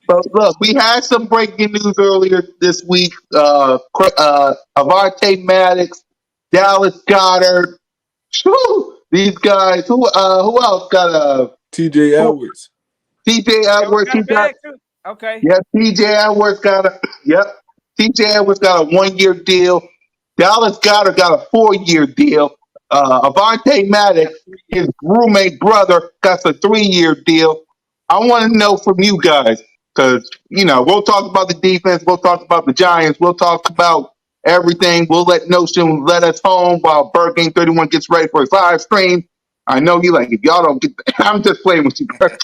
A: but look, we had some breaking news earlier this week. Avante Maddox, Dallas Goddard. These guys. Who else got a
E: TJ Edwards.
A: TJ
B: Yeah, we
A: Edwards?
B: got
A: He
B: a
A: got
B: bag too. Okay.
A: yeah. TJ Edwards got a yep. TJ Edwards got a 1 year deal. Dallas Goddard got a 4 year deal. Avante
B: Got
A: Maddox,
B: 3 years.
A: his roommate brother, got a 3 year deal. I want to know from you guys because we'll talk about the defense, we'll talk about the Giants, we'll talk about everything. We'll let Notion let us home while Bird Game 31 gets ready for his live stream. I know you like if y'all don't get. I'm just playing with you, Bird.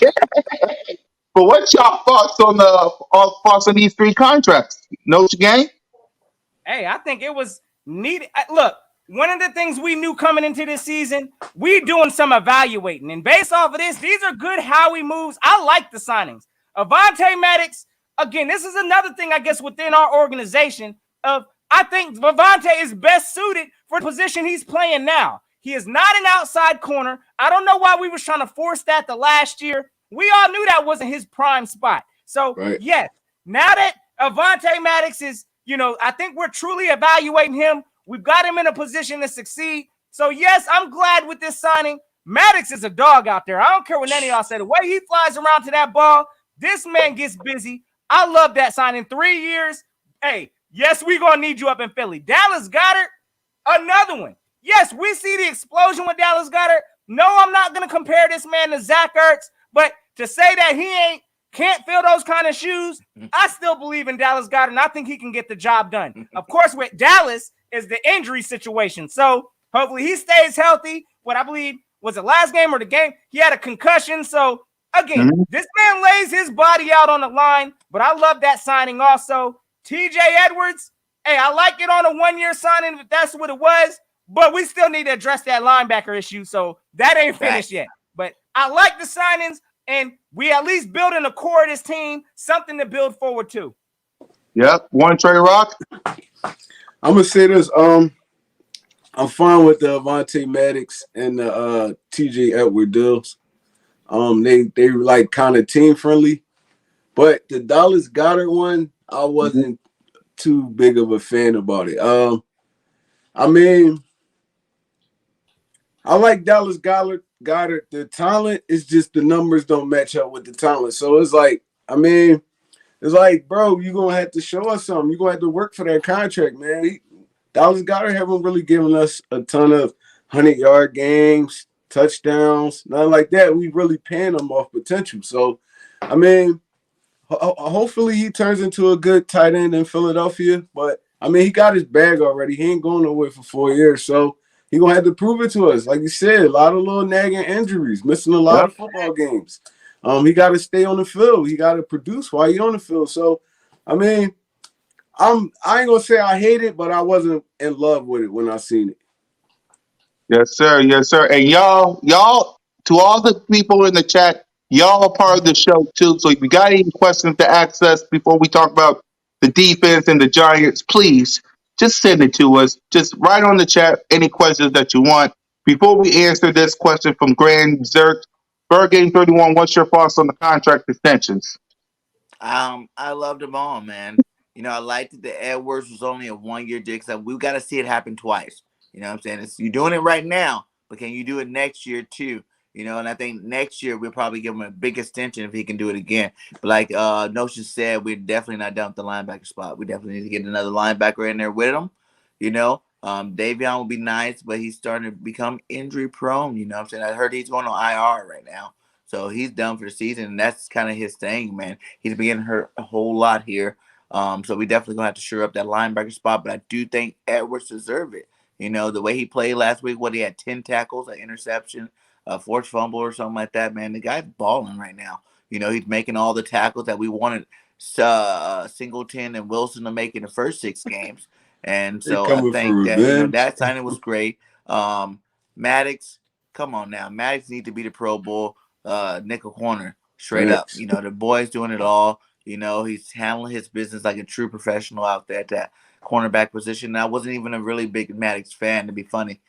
A: But what's y'all thoughts on these three contracts? Notion game?
B: Hey, I think it was needed. Look, one of the things we knew coming into this season, we doing some evaluating. And based off of this, these are good Howie moves. I like the signings. Avante Maddox, again, this is another thing, I guess, within our organization of I think Avante is best suited for the position he's playing now. He is not an outside corner. I don't know why we was trying to force that the last year. We all knew that wasn't his prime spot. So,
E: Right.
B: yes, now that Avante Maddox is, I think we're truly evaluating him. We've got him in a position to succeed. So, yes, I'm glad with this signing. Maddox is a dog out there. I don't care what any of y'all say. The way he flies around to that ball, this man gets busy. I love that signing. 3 years. Hey, yes, we're going to need you up in Philly. Dallas Goddard, another one. Yes, we see the explosion with Dallas Goddard. No, I'm not going to compare this man to Zach Ertz, but to say that he can't fill those kind of shoes, I still believe in Dallas Goddard, and I think he can get the job done. Of course, with Dallas is the injury situation. So hopefully he stays healthy. What I believe was the last game or the game, he had a concussion. So again, this man lays his body out on the line, but I love that signing also. TJ Edwards, hey, I like it on a 1 year signing if that's what it was, but we still need to address that linebacker issue. So that ain't finished yet. But I like the signings, and we at least building a core of this team, something to build forward to.
A: Yep. One Trey Rock.
E: I'm gonna say this. I'm fine with the Avante Maddox and the TJ Edward deals. They like kind of team friendly, but the Dallas Goddard one, I wasn't too big of a fan about it. I mean, I like Dallas Goddard. The talent is just the numbers don't match up with the talent. So it's like, I mean, it's like, bro, you're gonna have to show us something. You're gonna have to work for that contract, man. Dallas Goddard haven't really given us a ton of 100-yard games, touchdowns, nothing like that. We really paying him off potential. So, I mean, hopefully he turns into a good tight end in Philadelphia. But, I mean, he got his bag already. He ain't going nowhere for 4 years. So, he's going to have to prove it to us. Like you said, a lot of little nagging injuries, missing a lot of football games. He got to stay on the field. He got to produce while he's on the field. So, I mean, I ain't gonna say I hate it, but I wasn't in love with it when I seen it.
A: Yes, sir. Yes, sir. And y'all, to all the people in the chat, y'all are part of the show too. So if you got any questions to ask us before we talk about the defense and the Giants, please just send it to us. Just write on the chat any questions that you want. Before we answer this question from Grand Zerk, Bird Game 31, what's your thoughts on the contract extensions?
C: I loved them all, man. I liked that the Edwards was only a 1 year deal because we got to see it happen twice. You know what I'm saying? You're doing it right now, but can you do it next year too? And I think next year we'll probably give him a big extension if he can do it again. But like Notion said, we're definitely not done with the linebacker spot. We definitely need to get another linebacker in there with him. Davion will be nice, but he's starting to become injury prone. You know what I'm saying? I heard he's going on IR right now. So he's done for the season, and that's kind of his thing, man. He's been getting hurt a whole lot here. So we definitely going to have to shore up that linebacker spot, but I do think Edwards deserves it. You know, the way he played last week, he had 10 tackles, an interception, a forced fumble or something like that, man. The guy's balling right now. You know, he's making all the tackles that we wanted Singleton and Wilson to make in the first 6 games. And
E: They
C: so I
E: coming for
C: think that,
E: revenge.
C: that signing was great. Maddox, come on now. Maddox need to be the Pro Bowl nickel corner, straight up.
E: Facts.
C: You know, the boy's doing it all. You know, he's handling his business like a true professional out there at that cornerback position. And I wasn't even a really big Maddox fan, to be funny.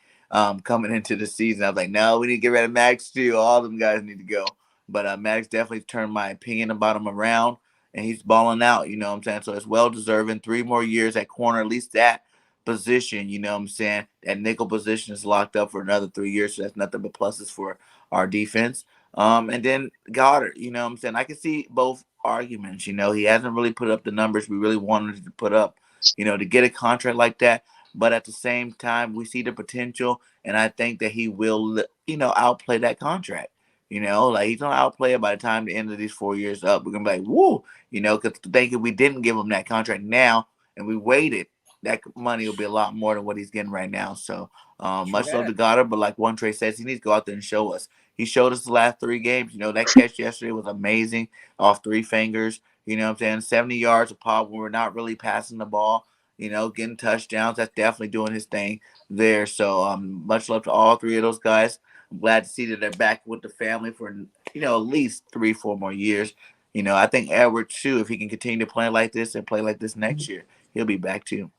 C: Coming into the season, I was like, no, we need to get rid of Maddox too. All them guys need to go. But Maddox definitely turned my opinion about him around, and he's balling out. You know what I'm saying? So it's well deserving. 3 more years at corner, at least that position. You know what I'm saying? That nickel position is locked up for another 3 years, so that's nothing but pluses for our defense. And then Goddard, you know what I'm saying? I can see both arguments. You know, he hasn't really put up the numbers we really wanted to put up, to get a contract like that. But at the same time, we see the potential, and I think that he will, outplay that contract. Like he's gonna outplay it by the time the end of these 4 years up. We're gonna be like, woo, because thinking we didn't give him that contract now and we waited, that money will be a lot more than what he's getting right now. So much love to Goddard, but like One Trey says, he needs to go out there and show us. He showed us the last 3 games. That catch yesterday was amazing off 3 fingers. You know what I'm saying? 70 yards of pop when we're not really passing the ball. Getting touchdowns. That's definitely doing his thing there. So much love to all 3 of those guys. I'm glad to see that they're back with the family for, at least 3-4 more years. I think Edward too, if he can continue to play like this and play like this next year, he'll be back too.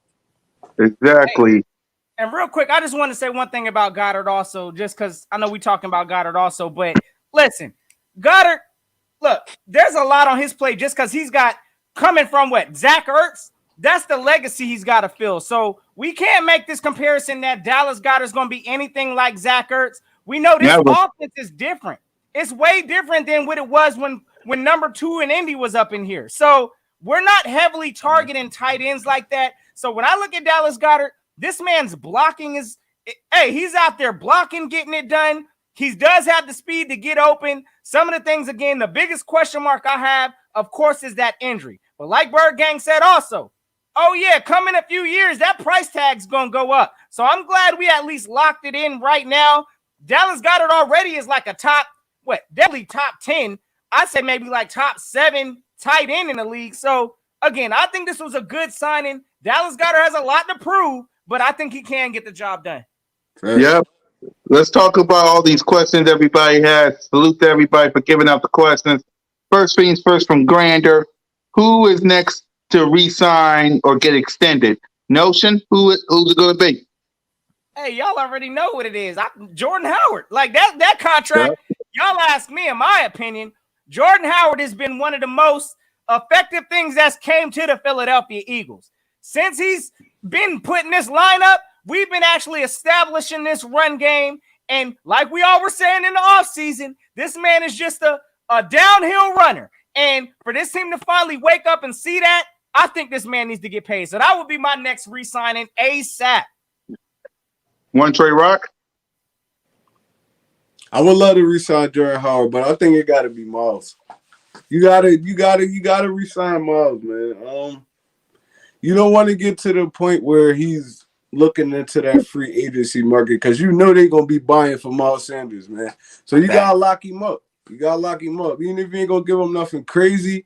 A: Exactly.
B: And real quick, I just want to say one thing about Goddard also, just because I know we talking about Goddard also, but listen, Goddard, look, there's a lot on his plate just because he's got coming from Zach Ertz. That's the legacy he's got to fill. So we can't make this comparison that Dallas Goedert's going to be anything like Zach Ertz. We know this offense is different. It's way different than what it was when number 2 in Indy was up in here. So we're not heavily targeting tight ends like that. So when I look at Dallas Goedert, this man's blocking he's out there blocking, getting it done. He does have the speed to get open. Some of the things, again, the biggest question mark I have, of course, is that injury. But like Bird Gang said also, oh, yeah, come in a few years, that price tag's going to go up. So I'm glad we at least locked it in right now. Dallas Goedert already is like a definitely top 10. I'd say maybe like top 7 tight end in the league. So, again, I think this was a good signing. Dallas Goedert has a lot to prove, but I think he can get the job done.
A: Yep. Let's talk about all these questions everybody has. Salute to everybody for giving up the questions. First things first from Grander. Who is next to re-sign or get extended? Notion? Who's it going to be?
B: Hey, y'all already know what it is. Jordan Howard. Like that contract, y'all ask me, in my opinion, Jordan Howard has been one of the most effective things that's came to the Philadelphia Eagles. Since he's been put in this lineup, we've been actually establishing this run game. And like we all were saying in the offseason, this man is just a downhill runner. And for this team to finally wake up and see that, I think this man needs to get paid. So that would be my next re-signing ASAP.
E: One Trey Rock? I would love to re-sign Jordan Howard, but I think it gotta be Miles. You gotta re-sign Miles, man. You don't want to get to the point where he's looking into that free agency market because they're gonna be buying for Miles Sanders, man. So you gotta lock him up. Even if you ain't gonna give him nothing crazy,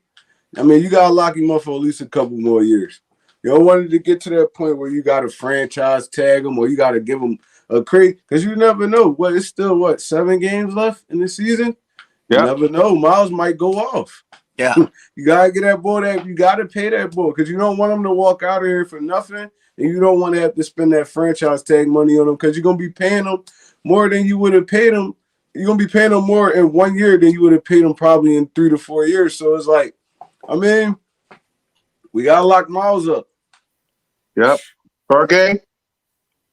E: you gotta lock him up for at least a couple more years. You don't want to get to that point where you gotta franchise tag him or you gotta give him a crazy because you never know. It's still 7 games left in the season? You never know. Miles might go off.
C: Yeah.
E: You gotta get that boy you gotta pay that boy because you don't want him to walk out of here for nothing, and you don't want to have to spend that franchise tag money on him because you're gonna be paying him more than you would have paid him. You're gonna be paying him more in 1 year than you would have paid him probably in 3 to 4 years. So it's like, we gotta lock Miles up.
A: Yep. Okay.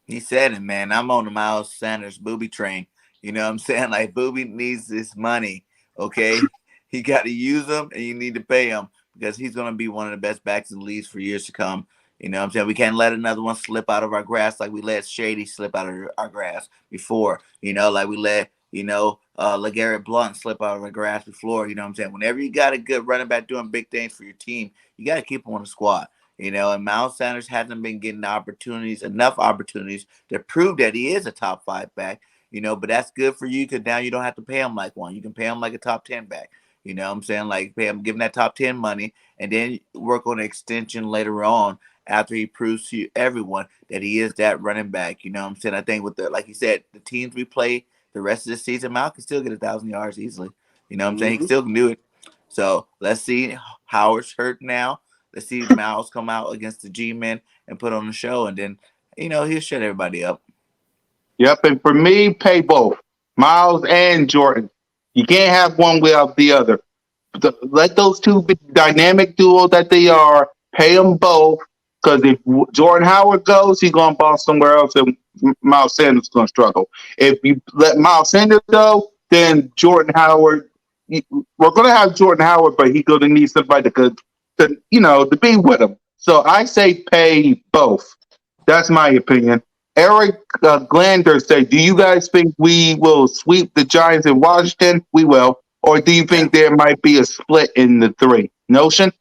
C: He said it, man. I'm on the Miles Sanders booby train. You know what I'm saying? Like, Booby needs this money, okay? He got to use him, and you need to pay him because he's going to be one of the best backs in the league for years to come. You know what I'm saying? We can't let another one slip out of our grasp like we let Shady slip out of our grasp before. Like we let, LeGarrette Blount slip out of our grasp before. You know what I'm saying? Whenever you got a good running back doing big things for your team, you got to keep him on the squad. And Miles Sanders hasn't been getting enough opportunities to prove that he is a top 5 back. But that's good for you because now you don't have to pay him like one. You can pay him like a top 10 back. You know what I'm saying? Like pay him, give him that top 10 money, and then work on an extension later on after he proves to everyone that he is that running back. You know what I'm saying? I think like you said, the teams we play the rest of the season, Miles can still get 1,000 yards easily. You know what I'm saying? He
E: Mm-hmm.
C: still can do it. So let's see. Howard's hurt now. Let's see Miles come out against the G-Men and put on the show, and then he'll shut everybody up.
A: Yep, and for me, pay both Miles and Jordan. You can't have one without the other. Let those two be dynamic duo that they are. Pay them both because if Jordan Howard goes, he's gonna ball somewhere else, and Miles Sanders is gonna struggle. If you let Miles Sanders go, then Jordan Howard. We're gonna have Jordan Howard, but he's gonna need somebody to be with him. So I say pay both. That's my opinion. Eric Glander said, "Do you guys think we will sweep the Giants in Washington? We will, or do you think there might be a split in the three?" Notion?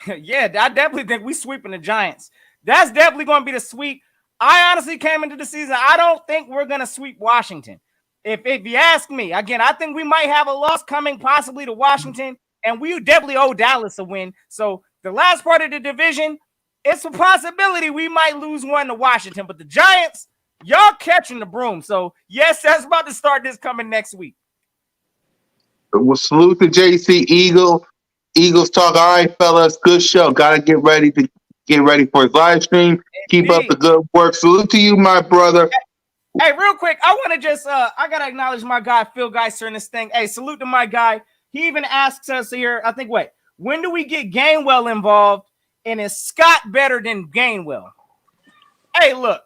B: Yeah, I definitely think we sweeping the Giants. That's definitely going to be the sweep. I honestly came into the season. I don't think we're going to sweep Washington. If you ask me, again, I think we might have a loss coming possibly to Washington, and we definitely owe Dallas a win. So the last part of the division, it's a possibility we might lose one to Washington. But the Giants, y'all catching the broom. So, yes, that's about to start this coming next week.
A: Well, salute to JC Eagle. Eagles talk. All right, fellas, good show. Gotta get ready for his live stream. Keep up the good work. Salute to you, my brother.
B: Hey, real quick, I want to just I gotta acknowledge my guy Phil Geiser in this thing. Hey, salute to my guy. He even asks us here, I think, when do we get Gainwell involved? And is Scott better than Gainwell? Hey, look,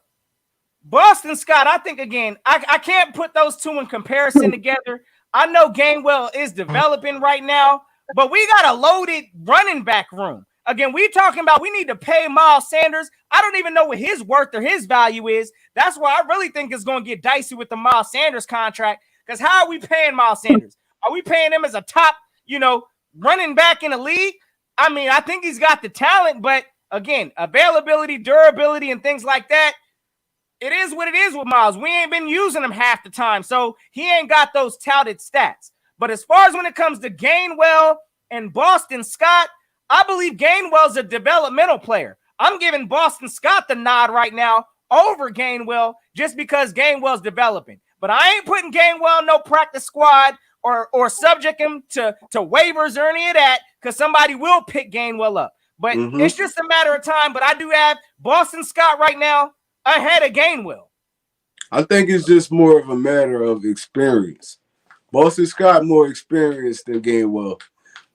B: Boston Scott, I think, again, I can't put those two in comparison together. I know Gainwell is developing right now, but we got a loaded running back room. Again, we talking about we need to pay Miles Sanders. I don't even know what his worth or his value is. That's why I really think it's going to get dicey with the Miles Sanders contract, because how are we paying Miles Sanders? Are we paying him as a top, running back in the league? I mean, I think he's got the talent, but again, availability, durability, and things like that, it is what it is with Miles. We ain't been using him half the time, so he ain't got those touted stats. But as far as when it comes to Gainwell and Boston Scott, I believe Gainwell's a developmental player. I'm giving Boston Scott the nod right now over Gainwell just because Gainwell's developing. But I ain't putting Gainwell in no practice squad or subject him to waivers or any of that, because somebody will pick Gainwell up. But it's just a matter of time. But I do have Boston Scott right now ahead of Gainwell.
E: I think it's just more of a matter of experience. Boston Scott more experienced than Gainwell.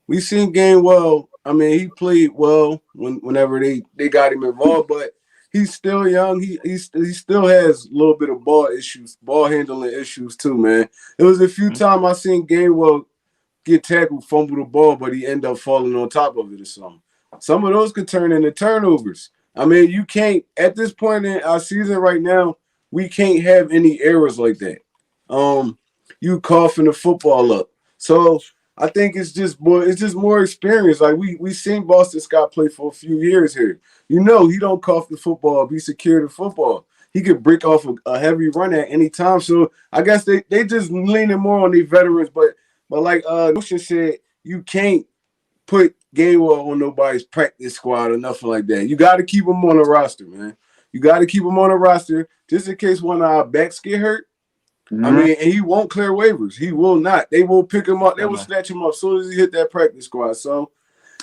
E: We seen Gainwell. I mean, he played well whenever they got him involved, but he's still young. He still has a little bit of ball handling issues too, man. It was a few times I seen Gainwell get tackled, fumble the ball, but he end up falling on top of it or something. Some of those could turn into turnovers. I mean, you can't, at this point in our season right now, we can't have any errors like that. You coughing the football up. So I think it's just more experience. Like we seen Boston Scott play for a few years here. He don't cough the football up. He secured the football. He could break off a heavy run at any time. So I guess they just leaning more on these veterans. But like Notion said, you can't put Gainwell on nobody's practice squad or nothing like that. You got to keep him on the roster, man. You got to keep him on the roster just in case one of our backs get hurt. I mean, and he won't clear waivers. He will not. They will pick him up. They will snatch him up as soon as he hit that practice squad. So,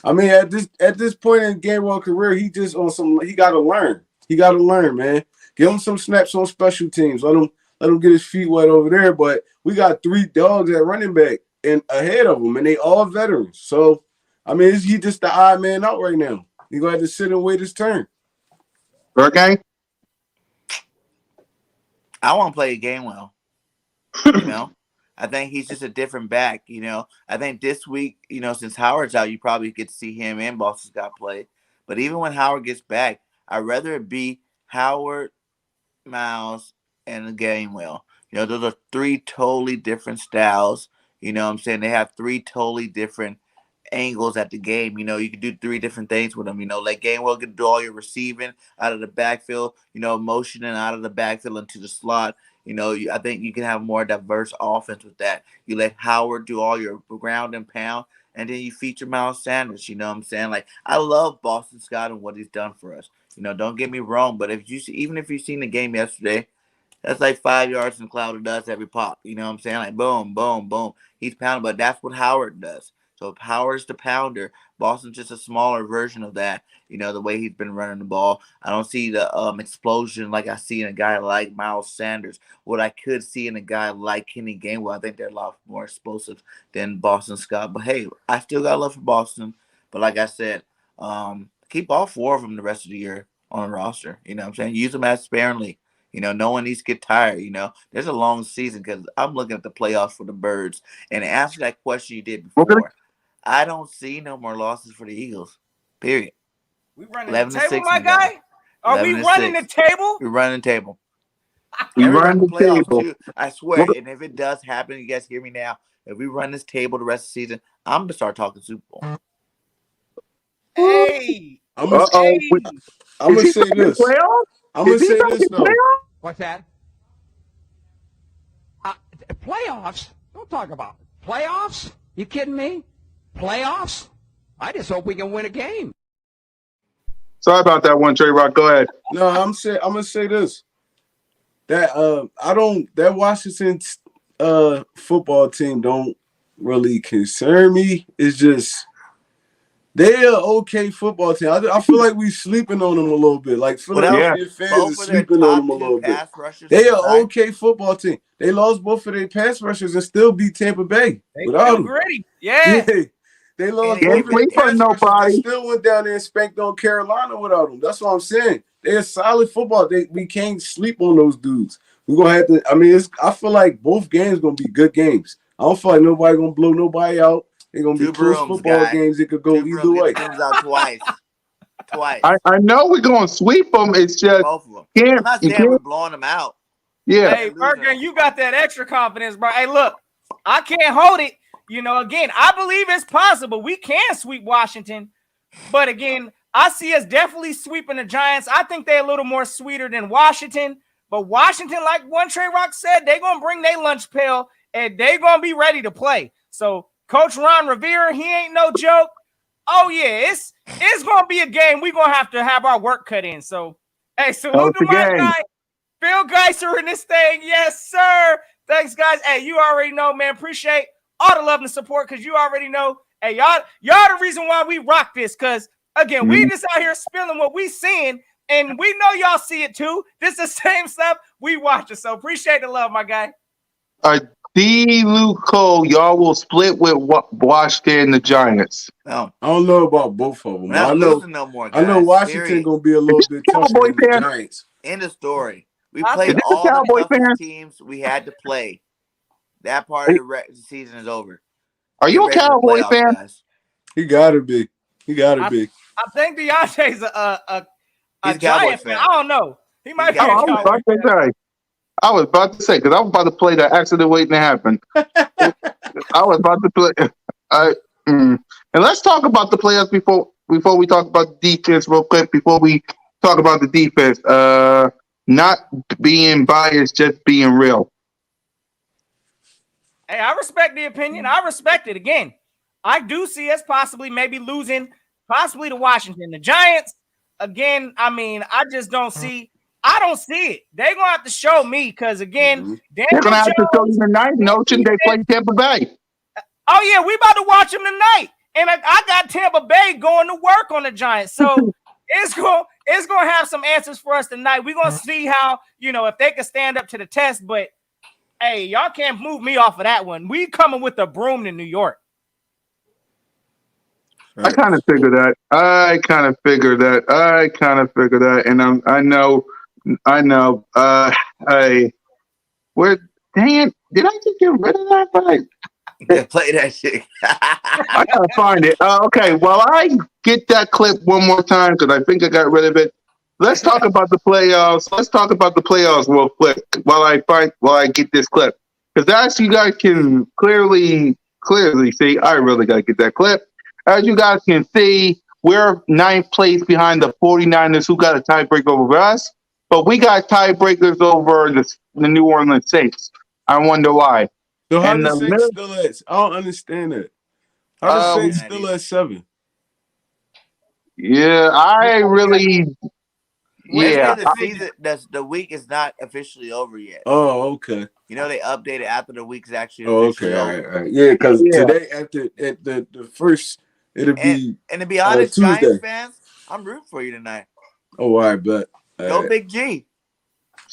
E: I mean, at this point in Gainwell's career, he just on some. He got to learn. He got to learn, man. Give him some snaps on special teams. Let him get his feet wet over there. But we got 3 dogs at running back and ahead of him, and they all veterans. So, I mean, he just the odd man out right now. He's gonna have to sit and wait his turn.
A: Okay.
C: I want to play Gainwell. I think he's just a different back. I think this week, since Howard's out, you probably get to see him and Boston Scott play. But even when Howard gets back, I'd rather it be Howard, Miles, and Gainwell. Those are 3 totally different styles. You know what I'm saying? They have 3 totally different angles at the game. You can do three different things with him. Like Gainwell can do all your receiving out of the backfield. Motioning out of the backfield into the slot. I think you can have a more diverse offense with that. You let Howard do all your ground and pound, and then you feature Miles Sanders. You know what I'm saying? Like, I love Boston Scott and what he's done for us. Don't get me wrong, but even if you've seen the game yesterday, that's like 5 yards in a cloud of dust every pop. You know what I'm saying? Like, boom, boom, boom. He's pounding, but that's what Howard does. So if Howard's the pounder, Boston's just a smaller version of that. The way he's been running the ball. I don't see the explosion like I see in a guy like Miles Sanders. What I could see in a guy like Kenny Gainwell, I think they're a lot more explosive than Boston Scott. But hey, I still got love for Boston. But like I said, keep all four of them the rest of the year on the roster. You know what I'm saying? Use them as sparingly. No one needs to get tired. There's a long season because I'm looking at the playoffs for the Birds. And to answer that question you did before, I don't see no more losses for the Eagles. Period.
B: We running the table, my guy? Are we running the
C: 6.
B: table?
C: We're running the table.
A: We
C: Every
A: run
C: the
A: the
C: playoffs
A: table.
C: too. I swear. And if it does happen, you guys hear me now. If we run this table the rest of the season, I'm gonna start talking Super Bowl.
B: Hey.
E: I'm gonna say this. I'm gonna say this though.
G: What's that? Playoffs? Don't talk about it. Playoffs? You kidding me? Playoffs? I just hope we can win a game.
A: Sorry about that one, Trey Rock. Go ahead.
E: No, I'm gonna say this. That that Washington football team don't really concern me. It's just they're an okay football team. I feel like we sleeping on them a little bit. Like Philadelphia fans are sleeping on them a little bit. They are an okay football team. They lost both of their pass rushers and still beat Tampa Bay without them.
B: Gritty. Yeah.
E: They lost
A: Can't
E: both of their
A: sleep on
E: pass rushers.
A: nobody.
E: They still went down there and spanked on Carolina without them. That's what I'm saying. They're solid football. We can't sleep on those dudes. We're gonna have to. I mean, I feel like both games gonna be good games. I don't feel like nobody gonna blow nobody out. They're gonna be close football games. It could go either way.
C: Comes out twice.
A: I know we're gonna sweep them. It's just
C: both of them. I'm not saying we're blowing them out.
A: Yeah.
B: Hey, Bergen, you got that extra confidence, bro. Hey, look, I can't hold it. Again, I believe it's possible. We can sweep Washington. But again, I see us definitely sweeping the Giants. I think they're a little more sweeter than Washington. But Washington, like one Trey Rock said, they're going to bring their lunch pail and they're going to be ready to play. So Coach Ron Rivera, he ain't no joke. Oh, yeah, it's going to be a game. We're going to have our work cut in. So, hey, salute to my guy, Phil Geiser in this thing. Yes, sir. Thanks, guys. Hey, you already know, man. Appreciate all the love and support because you already know. Hey, y'all the reason why we rock this because, again, we just out here spilling what we seeing, and we know y'all see it too. This is the same stuff we watching. So appreciate the love, my guy.
A: Luco, y'all will split with Washington and the Giants.
C: No.
E: I don't know about both of them.
C: We're not losing no more, guys.
E: I know Washington gonna be a little bit tougher than the Giants.
C: End of story. We played all the toughest teams we had to play. That part of the season is over.
A: Are you a Cowboy fan?
E: Guys. He gotta be. I
B: think Deontay's a Giant fan. I don't know. He might be a Cowboy fan.
A: I was about to say, because I was about to play the accident waiting to happen. I was about to play. And let's talk about the playoffs before we talk about the defense real quick, before we talk about the defense. Not being biased, just being real.
B: Hey, I respect the opinion. I respect it. Again, I do see us possibly maybe losing possibly to Washington. The Giants, again, I mean, I just don't see. I don't see it. They're going to have to show me because, again,
A: they're going to have to show you tonight. Notion they play Tampa Bay.
B: Oh, yeah, we about to watch them tonight. And I got Tampa Bay going to work on the Giants. So it's going to have some answers for us tonight. We're going to see how, if they can stand up to the test. But, hey, y'all can't move me off of that one. We coming with a broom to New York.
A: I kind of figured that. And I know. Dang it. Did I just get rid of that?
C: Play that shit.
A: I gotta find it. Okay, while I get that clip one more time, because I think I got rid of it. Let's talk about the playoffs. Real quick while I get this clip. Because as you guys can clearly see, I really gotta get that clip. as you guys can see, we're ninth place behind the 49ers, who got a tiebreaker over us. But we got tiebreakers over the New Orleans Saints. I wonder why.
E: So how
A: And
E: the
A: the
E: Saints still at? I don't understand that. How the
A: um,
E: Saints still at 7?
A: yeah, I really,
C: Maybe
A: yeah,
C: because the season, the week is not officially over yet.
E: Oh, okay.
C: You know, they updated after the week is actually
E: Oh,
C: officially
E: okay. All
C: over.
E: right, all right. Yeah, because
A: yeah,
E: today at the first, it'll be
C: And to be honest, Giants
E: Tuesday.
C: fans, I'm rooting for you tonight.
E: Oh, all right, bet. All
C: Go
E: right.
C: Big G.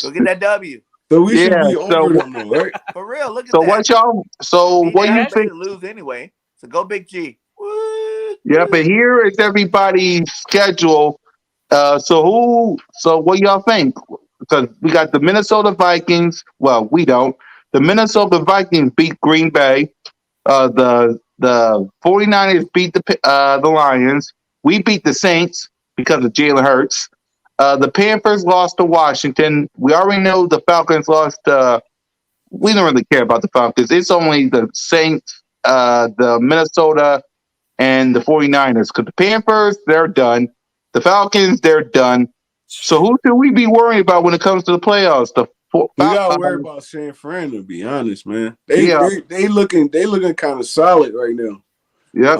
C: Go get that W.
E: So we should
A: yeah.
E: be over them, though, right?
C: For real, look at
A: So
C: that.
A: what y'all? So
C: They
A: what
C: have
A: you
C: a chance
A: think?
C: to lose anyway. So go Big G. Woo!
A: Yeah, but here is everybody's schedule. So who? So what y'all think? Because we got the Minnesota Vikings. Well, we don't. The Minnesota Vikings beat Green Bay. The 49ers beat the Lions. We beat the Saints because of Jalen Hurts. The Panthers lost to Washington. We already know the Falcons lost. We don't really care about the Falcons. It's only the Saints, the Minnesota, and the 49ers. Because the Panthers, they're done. The Falcons, they're done. So who should we be worrying about when it comes to the playoffs?
E: We gotta worry about San Fran, to be honest, man.
A: Yeah.
E: They looking kind of solid right now.
A: Yep.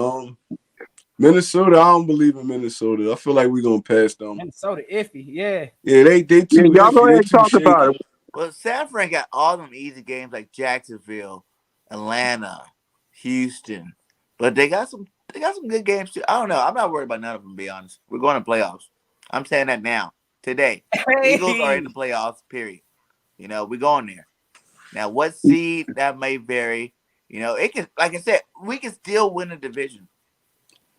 E: Minnesota, I don't believe in Minnesota. I feel like we're gonna pass them.
B: Minnesota iffy, yeah.
E: Yeah, they
A: Yeah,
E: too
A: y'all go
E: iffy.
A: ahead
E: They
A: and
E: too
A: talk about
E: shaky.
A: it.
C: Well, San Fran got all them easy games like Jacksonville, Atlanta, Houston, but they got some good games too. I don't know. I'm not worried about none of them. To be honest, we're going to playoffs. I'm saying that now, today. Eagles are in the playoffs. Period. You know, we're going there. Now, what seed that may vary. You know, it can. Like I said, we can still win a division.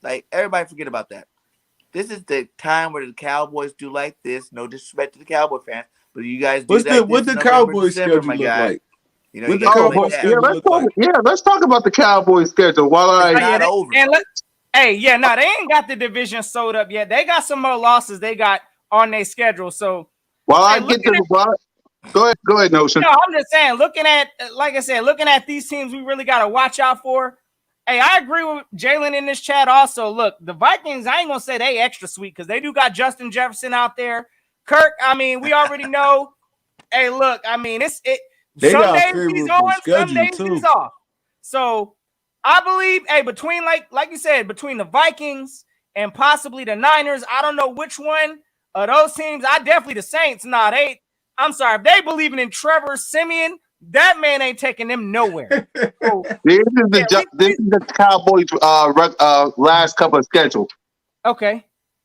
C: Like everybody, forget about that. This is the time where the Cowboys do like this. No disrespect to the Cowboy fans, but you guys do like
E: What
C: this
E: the
C: in November,
E: Cowboys
C: December,
E: schedule
C: my
E: look
C: guy.
E: like?
C: You know,
E: What
C: you
E: the
C: got to play
E: Cowboys
C: that.
E: schedule look like?
A: Let's talk about the Cowboys schedule. While
C: It's
A: I
C: not over.
B: And they ain't got the division sold up yet. They got some more losses they got on their schedule. So,
A: while I get to the go ahead, Notion.
B: no, I'm just saying, looking at, like I said, looking at these teams, we really got to watch out for. Hey, I agree with Jalen in this chat also. Look, the Vikings, I ain't going to say they extra sweet because they do got Justin Jefferson out there. Kirk, I mean, we already know. Hey, look, I mean,
E: They
B: some
E: got a
B: days he's
E: favorable
B: on, some
E: schedule
B: days
E: too.
B: he's off. So I believe, hey, between like you said, between the Vikings and possibly the Niners, I don't know which one of those teams. I definitely the Saints. I'm sorry, if they believing in Trevor Simeon, that man ain't taking them nowhere. So,
A: This is
B: yeah,
A: this is the Cowboys last couple of schedule.
B: okay.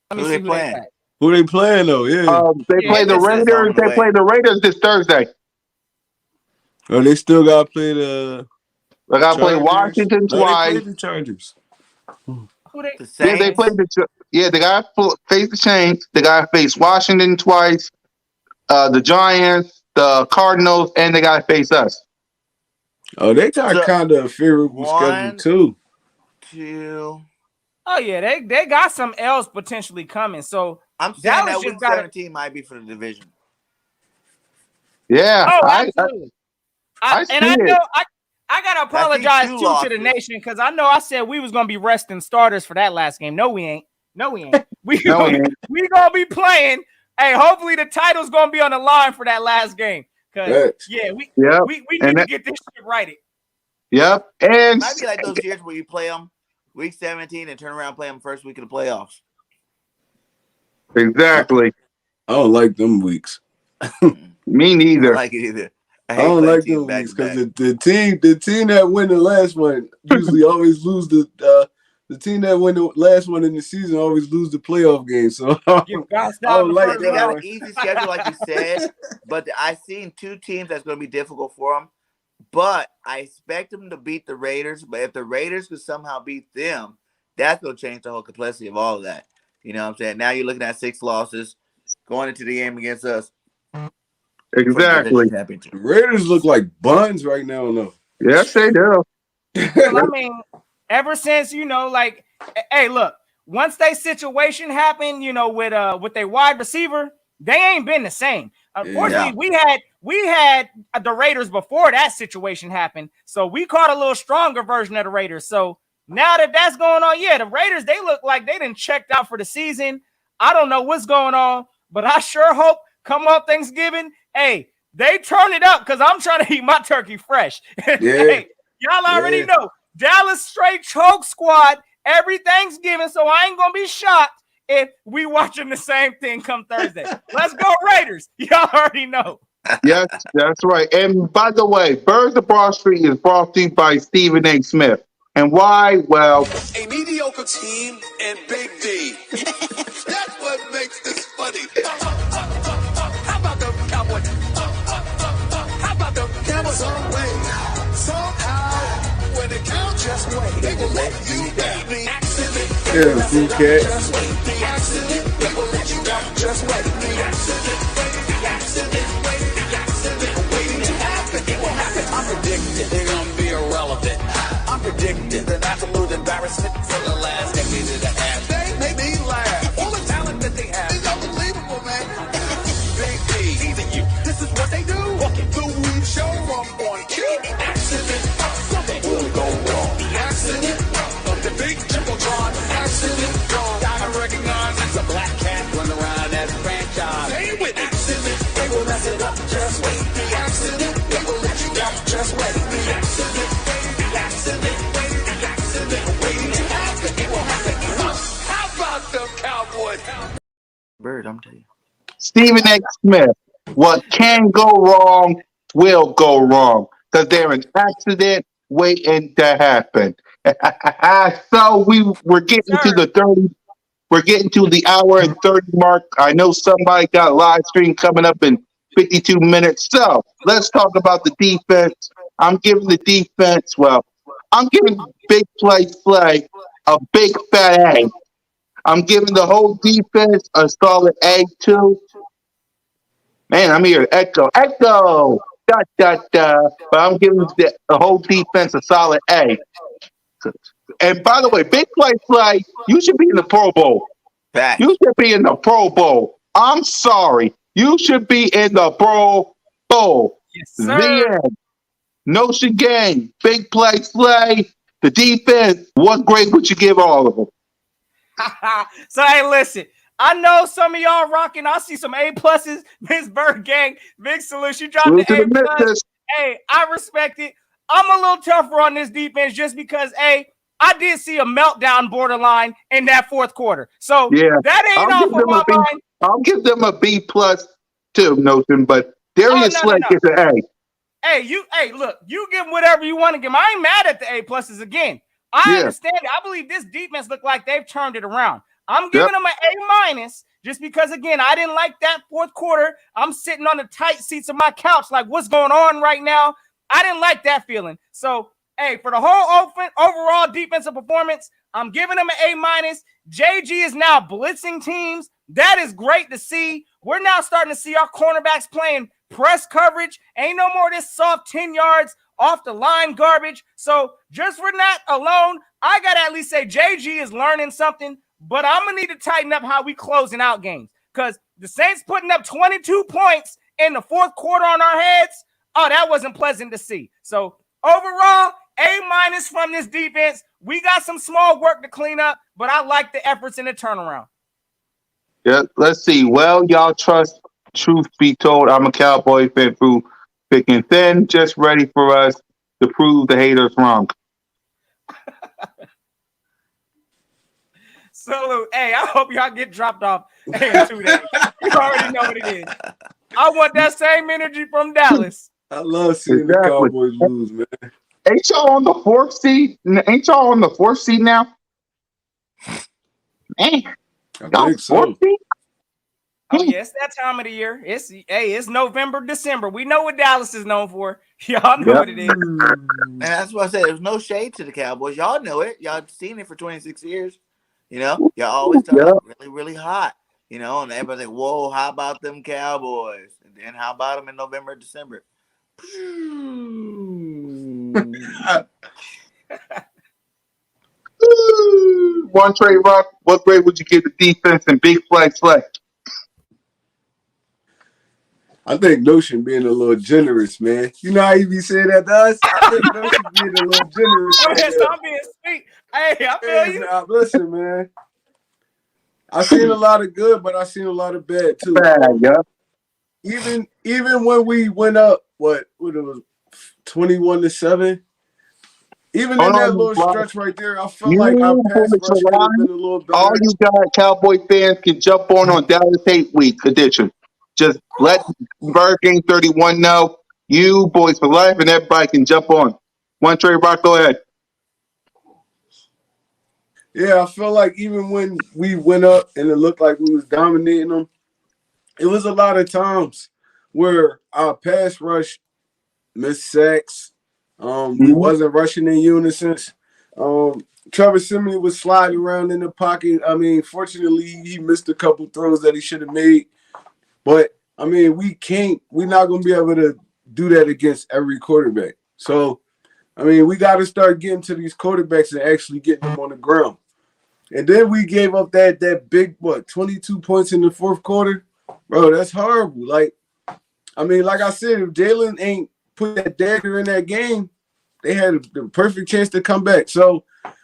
B: Let me
C: Who
B: see
C: they
B: who they
C: playing?
B: got.
E: Who they playing though? Yeah.
A: They
B: Yeah,
A: play the
B: this is
A: Raiders.
C: on the
A: They
C: way.
A: play the Raiders this Thursday.
E: Oh, they still gotta play the
A: They got to play
E: Chargers.
A: Washington
E: No, they
A: twice.
E: played the Chargers.
B: who they.
C: The
A: Yeah, they
C: Saints.
A: played they got to face the Saints. They got to face Washington twice. The Giants, the Cardinals, and they got to face us.
E: Oh, they got
C: So,
E: kind of a favorable schedule
C: one,
E: too.
C: 2.
B: Oh yeah, they got some L's potentially coming. So
C: I'm saying
B: Dallas
C: that
B: just
C: week
B: got to.
C: 17 might be for the division.
A: Yeah,
B: Oh, absolutely.
A: I see
B: I know
A: it.
B: I gotta
C: I see
B: apologize
C: 2
B: too to the
C: losses.
B: nation because I know I said we was gonna be resting starters for that last game. No, we ain't. We
A: No, we ain't.
B: we gonna be playing. Hey, hopefully the title's gonna be on the line for that last game. Cause
E: Facts.
B: yeah,
A: Yep.
B: we
A: And
B: need to
A: that,
B: get this shit righted.
A: yep.
C: It
A: And
C: might be like those years where you play them week 17 and turn around and play them first week of the playoffs.
A: exactly.
E: I don't like them weeks.
A: Me
C: I don't
A: neither.
C: like it either. I
E: I
C: hate
E: don't
C: playing
E: like
C: teams
E: them
C: back
E: weeks
C: to back.
E: because the team that win the last one usually always lose the team that win the last one in the season always lose the playoff game. So
B: Get bounced
E: I
B: out in
E: don't
B: the
E: like
B: first
C: They got
B: round.
C: an easy schedule, like you said, but I seen 2 teams that's going to be difficult for them. But I expect them to beat the Raiders. But if the Raiders could somehow beat them, that's going to change the whole complexity of all of that. You know what I'm saying? Now you're looking at 6 losses going into the game against us for the
A: Exactly.
C: division championship.
E: the Raiders look like buns right now. No,
A: Yes, they do.
B: Well, I mean, ever since like, hey, look, once they situation happened, with their wide receiver, they ain't been the same. Unfortunately, we had the Raiders before that situation happened, so we caught a little stronger version of the Raiders. So now that that's going on, yeah, the Raiders, they look like they done checked out for the season. I don't know what's going on, but I sure hope come on Thanksgiving, hey, they turn it up because I'm trying to eat my turkey fresh.
E: Yeah.
B: Hey, y'all already know Dallas straight choke squad every Thanksgiving, so I ain't going to be shocked if we watching the same thing come Thursday. Let's go Raiders. Y'all already know.
A: Yes, that's right. And by the way, Birds of Broad Street is brought to you by Stephen A. Smith. And why? Well,
H: A mediocre team and Big D. That's what makes this funny. How about the Cowboys? How about the Cowboys? Some way, somehow, when they count just wait, they will let you down. The accident,
E: Yeah, cool cat.
H: just wait. The accident, they will let you down. Just wait. The accident, the accident, the accident, waiting to happen. It will happen. I'm predicting they're gonna be irrelevant. I'm predicting an absolute embarrassment for the last decade and a half. They make me laugh. All the talent that they have is unbelievable, man. Big D, teasing you. This is what they do. The weed show up on cue. Accident, something will go wrong. The accident of the big Jumbotron. Accident, I recognize it's a black cat running around that franchise. Say with accident, they will mess it up. Just wait. The accident, they will let you down. Just wait. The accident, the accident, the accident, waiting to happen. It will happen. How about the Cowboys?
C: Bird, I'm telling you.
A: Stephen A. Smith, what can go wrong will go wrong because they're an accident waiting to happen. So we're getting to the 30. We're getting to the hour and 30 mark. I know somebody got a live stream coming up in 52 minutes. So let's talk about the defense. I'm giving the defense, well, I'm giving Big Play a big fat A. I'm giving the whole defense a solid A too. Man, I'm here. Echo. Da, da, da. But I'm giving the whole defense a solid A. And by the way, Big Play, you should be in the Pro Bowl.
C: Fact.
A: You should be in the Pro Bowl. I'm sorry. You should be in the Pro Bowl.
B: Yes,
A: The
B: sir.
A: end. Notion game. Big Play. The defense. What grade would you give all of them?
B: So hey, listen. I know some of y'all rocking. I see some A pluses. Miss Bird Gang, big salute. You dropped
A: Salute
B: the
A: to
B: A
A: the
B: plus.
A: missus.
B: Hey, I respect it. I'm a little tougher on this defense just because, hey, I did see a meltdown borderline in that fourth quarter. So
A: Yeah.
B: that ain't
A: I'll
B: off
A: give
B: of
A: them
B: my
A: a B.
B: mind.
A: I'll give them a B plus too, Notion. But
B: Oh,
A: Darius
B: no.
A: Slade is an A.
B: Hey, look, you give them whatever you want to give them. I ain't mad at the A pluses again. I
A: Yeah.
B: understand it. I believe this defense looked like they've turned it around. I'm
A: Yep.
B: giving them an A minus just because, again, I didn't like that fourth quarter. I'm sitting on the tight seats of my couch like, what's going on right now? I didn't like that feeling. So, hey, for the whole overall defensive performance, I'm giving them an A minus. JG is now blitzing teams. That is great to see. We're now starting to see our cornerbacks playing press coverage. Ain't no more of this soft 10 yards off the line garbage. So just for that alone, I got to at least say JG is learning something, but I'm going to need to tighten up how we closing out games because the Saints putting up 22 points in the fourth quarter on our heads. Oh, that wasn't pleasant to see. So overall, A minus from this defense. We got some small work to clean up, but I like the efforts in the turnaround.
A: Yeah, let's see. Well, y'all trust, truth be told, I'm a Cowboy fan through thick and thin, just ready for us to prove the haters wrong.
B: Salute. Hey, I hope y'all get dropped off in 2 days. You already know what it is. I want that same energy from Dallas.
E: I love seeing
A: Exactly.
E: the Cowboys lose, man.
A: Ain't y'all on the fourth seed? Ain't y'all on the fourth seed now? Man,
E: I
A: y'all
E: think so.
A: fourth seed?
B: Oh, yeah, it's that time of the year. It's November, December. We know what Dallas is known for. Y'all know what it is.
C: And that's what I said. There's no shade to the Cowboys. Y'all know it. Y'all seen it for 26 years. You know, y'all always start out really, really hot. You know, and everybody's like, whoa, how about them Cowboys? And then how about them in November, December?
A: One trade rock. What grade would you give the defense and Big Play?
E: I think Notion being a little generous, man. You know how you be saying that to us? I think Notion being a little generous
B: Go
E: right
B: ahead,
E: now.
B: stop being sweet. Hey, I feel
E: Hey,
B: you.
E: now, listen, man. I seen a lot of good, but I seen a lot of bad too.
A: Bad, yeah.
E: Even when we went up, what it was 21-7. Even
A: Hold
E: in that
A: on,
E: little
A: Rock.
E: stretch right there, I felt like our
A: You
E: pass
A: boys
E: rush could have
A: alive.
E: been a little
A: All
E: better.
A: you got Cowboy fans can jump on Dallas Hate Week edition. Just let Bird Game 31 know. You boys for life, and everybody can jump on. One trade rock, go ahead.
E: Yeah, I felt like even when we went up and it looked like we was dominating them, it was a lot of times where our pass rush missed sacks. We
A: Mhm.
E: wasn't rushing in unison. Um, Trevor Simeon was sliding around in the pocket. I mean, fortunately, he missed a couple throws that he should have made. But I mean, we're not gonna be able to do that against every quarterback. So I mean, we got to start getting to these quarterbacks and actually getting them on the ground. And then we gave up that big 22 points in the fourth quarter, bro. That's horrible. Like I mean, like I said, if Jalen ain't put that dagger in that game, they had the perfect chance to come back. So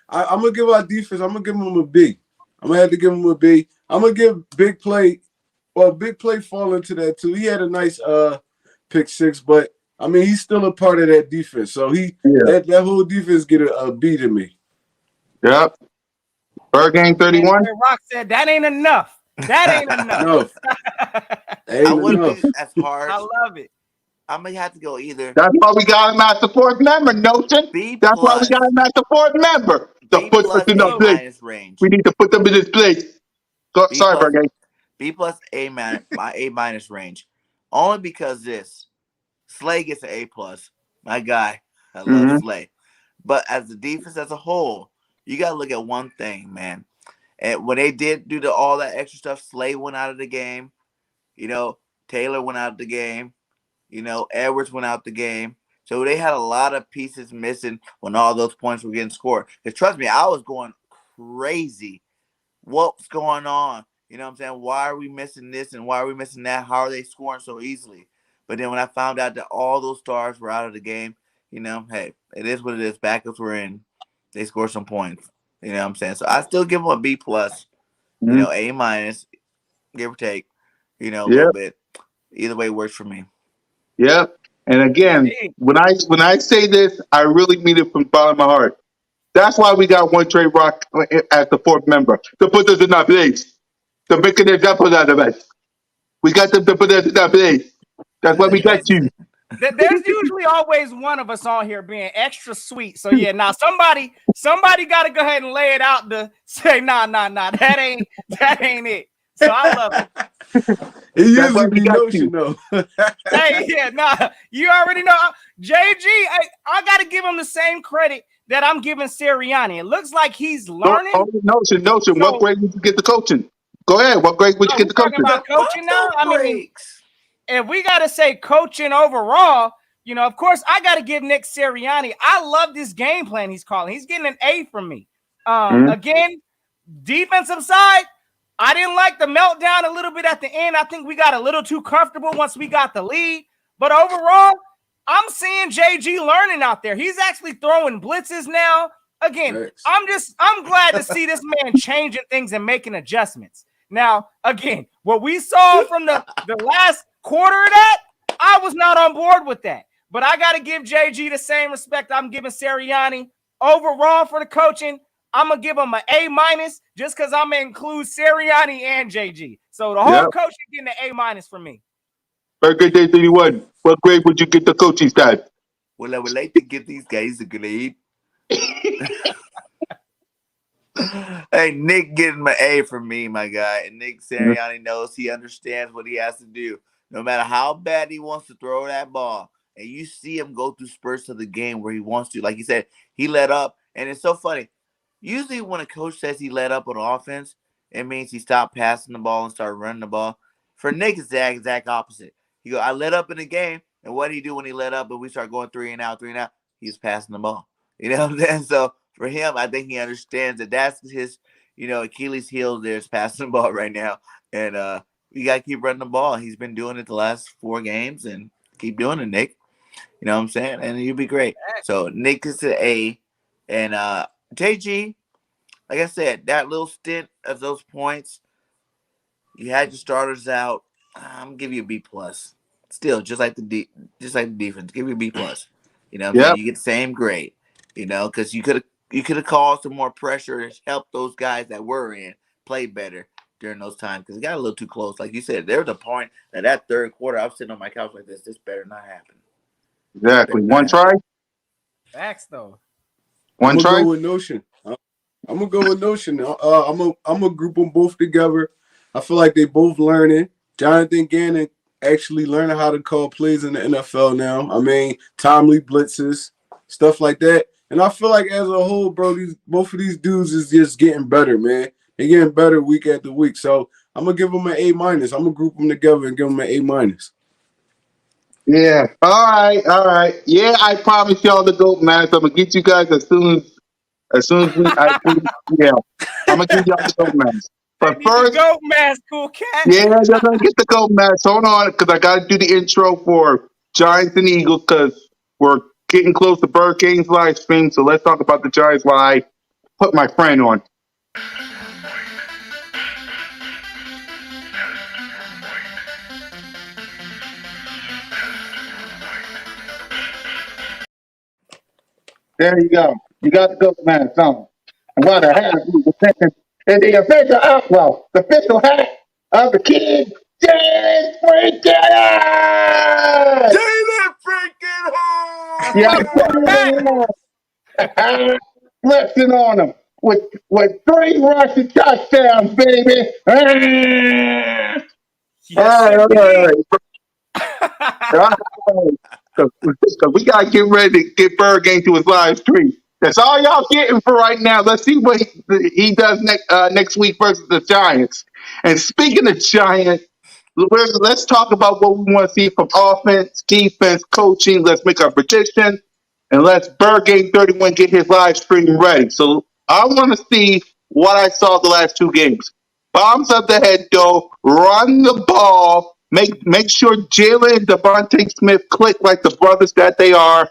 E: I'm gonna give our defense. I'm gonna give them a B. I'm gonna have to give them a B. I'm gonna give big play. Well, big play fall into that too. He had a nice pick six, but I mean he's still a part of that defense. So
A: Yeah.
E: that whole defense get a B to me.
A: Yep. Bird Game
B: And
A: 31.
B: Rock said that ain't enough. That ain't enough.
E: No,
C: I
E: ain't
C: wouldn't
E: enough.
C: be as
B: I
C: harsh.
B: love it.
C: I'm gonna have to go either
A: That's why we got him as the fourth member, Notion.
C: B
A: That's why we got
C: plus,
A: him as the fourth member. To
C: B
A: put us
C: plus,
A: in the
C: A
B: Absolutely.
A: place.
C: minus
A: We
C: range.
A: need to put them in this place. Go,
C: B
A: sorry,
C: plus,
A: Bird Game.
C: B plus, my A minus range. Only because this Slay gets an A plus. My guy, I love
A: Mm-hmm.
C: Slay. But as the defense as a whole, you gotta look at one thing, man. And when they did do all that extra stuff, Slay went out of the game. You know, Taylor went out of the game. You know, Edwards went out the game. So they had a lot of pieces missing when all those points were getting scored. Because trust me, I was going crazy. What's going on? You know what I'm saying? Why are we missing this and why are we missing that? How are they scoring so easily? But then when I found out that all those stars were out of the game, you know, hey, it is what it is. Backups were in. They scored some points. You know what I'm saying? So I still give them a B plus, you
A: Mm-hmm.
C: know, A minus, give or take, you know, a little
A: Yep.
C: bit. Either way works for me.
A: Yep. And again,
B: Indeed.
A: when I say this, I really mean it from the bottom of my heart. That's why we got one trade rock as the fourth member to put us in that place, to make an example out of us. We got them to put us in that place. That's why we got you.
C: Listen,
B: There's usually always one of us on here being extra sweet. So yeah, now somebody got to go ahead and lay it out to say, nah, that ain't it. So I love it.
E: It
A: That's why
E: usually
A: we
E: be
A: got you.
E: Notion though.
B: Hey, yeah, nah, you already know. JG, I got to give him the same credit that I'm giving Sirianni. It looks like he's learning.
A: Notion. What
B: So,
A: grade did you get the coaching? Go ahead. What grade would you
B: oh,
A: get
B: we
A: the
B: talking
A: coaching?
B: about
C: the
B: coaching
C: pump
B: now?
C: the
B: I mean,
C: brakes.
B: if we got to say coaching overall, of course, I got to give Nick Sirianni. I love this game plan he's calling. He's getting an A from me.
A: Mm-hmm.
B: Again, defensive side, I didn't like the meltdown a little bit at the end. I think we got a little too comfortable once we got the lead. But overall, I'm seeing JG learning out there. He's actually throwing blitzes now. Again,
E: Thanks.
B: I'm glad to see this man changing things and making adjustments. Now, again, what we saw from the last quarter of that, I was not on board with that. But I got to give JG the same respect I'm giving Sirianni. Overall for the coaching, I'm gonna give him an A minus just because I'm gonna include Sirianni and JG. So the whole
A: Yep.
B: coach is getting an A minus from me.
A: Very good day 31. What grade would you get the coaching side?
C: Well, I would like to give these guys a grade. Hey, Nick getting my A from me, my guy. And Nick Sirianni knows he understands what he has to do. No matter how bad he wants to throw that ball. And you see him go through spurts of the game where he wants to. Like you said, he let up. And it's so funny. Usually when a coach says he let up on offense, it means he stopped passing the ball and started running the ball. For Nick, it's the exact opposite. He go, I let up in the game. And what did he do when he let up and we start going 3 and out? He's passing the ball. You know what I'm saying? So for him, I think he understands that that's his, Achilles heel there is passing the ball right now. And we got to keep running the ball. He's been doing it the last 4 games, and keep doing it, Nick. You know what I'm saying? And you'll be great. So Nick is an A, and JG. Like I said, that little stint of those points, you had your starters out. I'm gonna give you a B plus. Still, just like the defense, give you a B plus. You know what I'm
A: Yep.
C: saying? You get the same grade. You know, because you could have caused some more pressure and helped those guys that were in play better during those times because it got a little too close. Like you said, there was a point that third quarter, I was sitting on my couch like this. This better not happen.
A: Exactly. One try.
B: Facts though.
E: I'm
A: One
E: gonna
A: try.
E: go with Notion. I'm gonna go with Notion. I'm gonna group them both together. I feel like they both learning. Jonathan Gannon actually learning how to call plays in the NFL now. I mean, timely blitzes, stuff like that. And I feel like as a whole, bro, both of these dudes is just getting better, man. They're getting better week after week. So I'm gonna give them an A minus. I'm gonna group them together and give them an A minus.
A: Yeah. All right. All right. Yeah, I promise y'all the GOAT match. I'm gonna get you guys as soon as yeah. I'm gonna give y'all the GOAT match.
B: They
A: But
B: need the
A: first,
B: goat mask, cool cat.
A: yeah, you're gonna get the GOAT match. Hold on, because I gotta do the intro for Giants and Eagles because we're getting close to Bird King's live stream. So let's talk about the Giants while I put my friend on. There you go. You got the GOAT match on. And what I have is the official outlaw, the official hat of the King, Jalen freaking
C: Jalen freaking
B: That's
A: Yeah,
B: my quarterback.
A: flexing on him with 3 rushing touchdowns, baby.
B: Yes,
A: All
B: indeed.
A: right. Because we gotta get ready to get Bird Game to his live stream. That's all y'all getting for right now. Let's see what he does next week versus the Giants. And speaking of Giants, let's talk about what we want to see from offense, defense, coaching. Let's make our prediction, and let's Bird Game 31 get his live stream ready. So I want to see what I saw the last 2 games. Bombs up the head, though. Run the ball. Make sure Jalen and Devontae Smith click like the brothers that they are.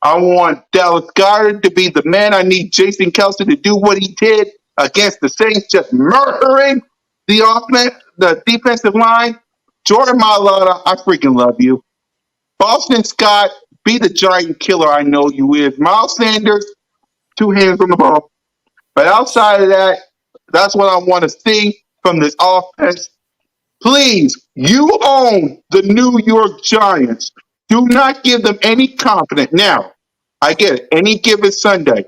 A: I want Dallas Goddard to be the man. I need Jason Kelsey to do what he did against the Saints, just murdering the defensive line. Jordan Mailata, I freaking love you. Boston Scott, be the giant killer I know you is. Miles Sanders, 2 hands on the ball. But outside of that, that's what I want to see from this offense. Please, you own the New York Giants. Do not give them any confidence. Now, I get it. Any given Sunday.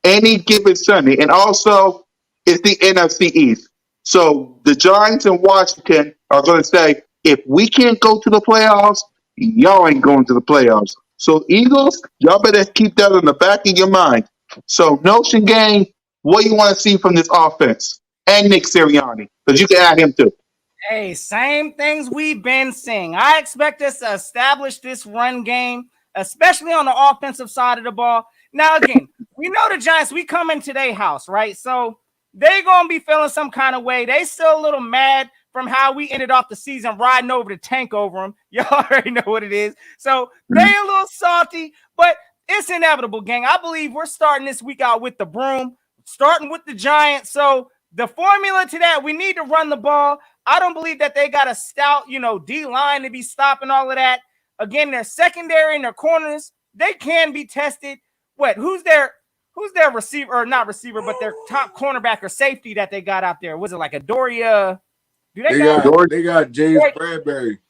A: Any given Sunday. And also, it's the NFC East. So the Giants and Washington are going to say, if we can't go to the playoffs, y'all ain't going to the playoffs. So Eagles, y'all better keep that in the back of your mind. So Notion Gang, what do you want to see from this offense? And Nick Sirianni, because you can add him too.
B: Hey, same things we've been seeing. I expect us to establish this run game, especially on the offensive side of the ball. Now, again, we know the Giants, we come into their house, right? So they going to be feeling some kind of way. They still a little mad from how we ended off the season riding over the tank over them. Y'all already know what it is. So they a little salty, but it's inevitable, gang. I believe we're starting this week out with the broom, starting with the Giants. So the formula to that, we need to run the ball. I don't believe that they got a stout, D-line to be stopping all of that. Again, their secondary and their corners, they can be tested. Who's their receiver, or not receiver, but their top cornerback or safety that they got out there? Was it like a Doria?
E: They got James Bradbury.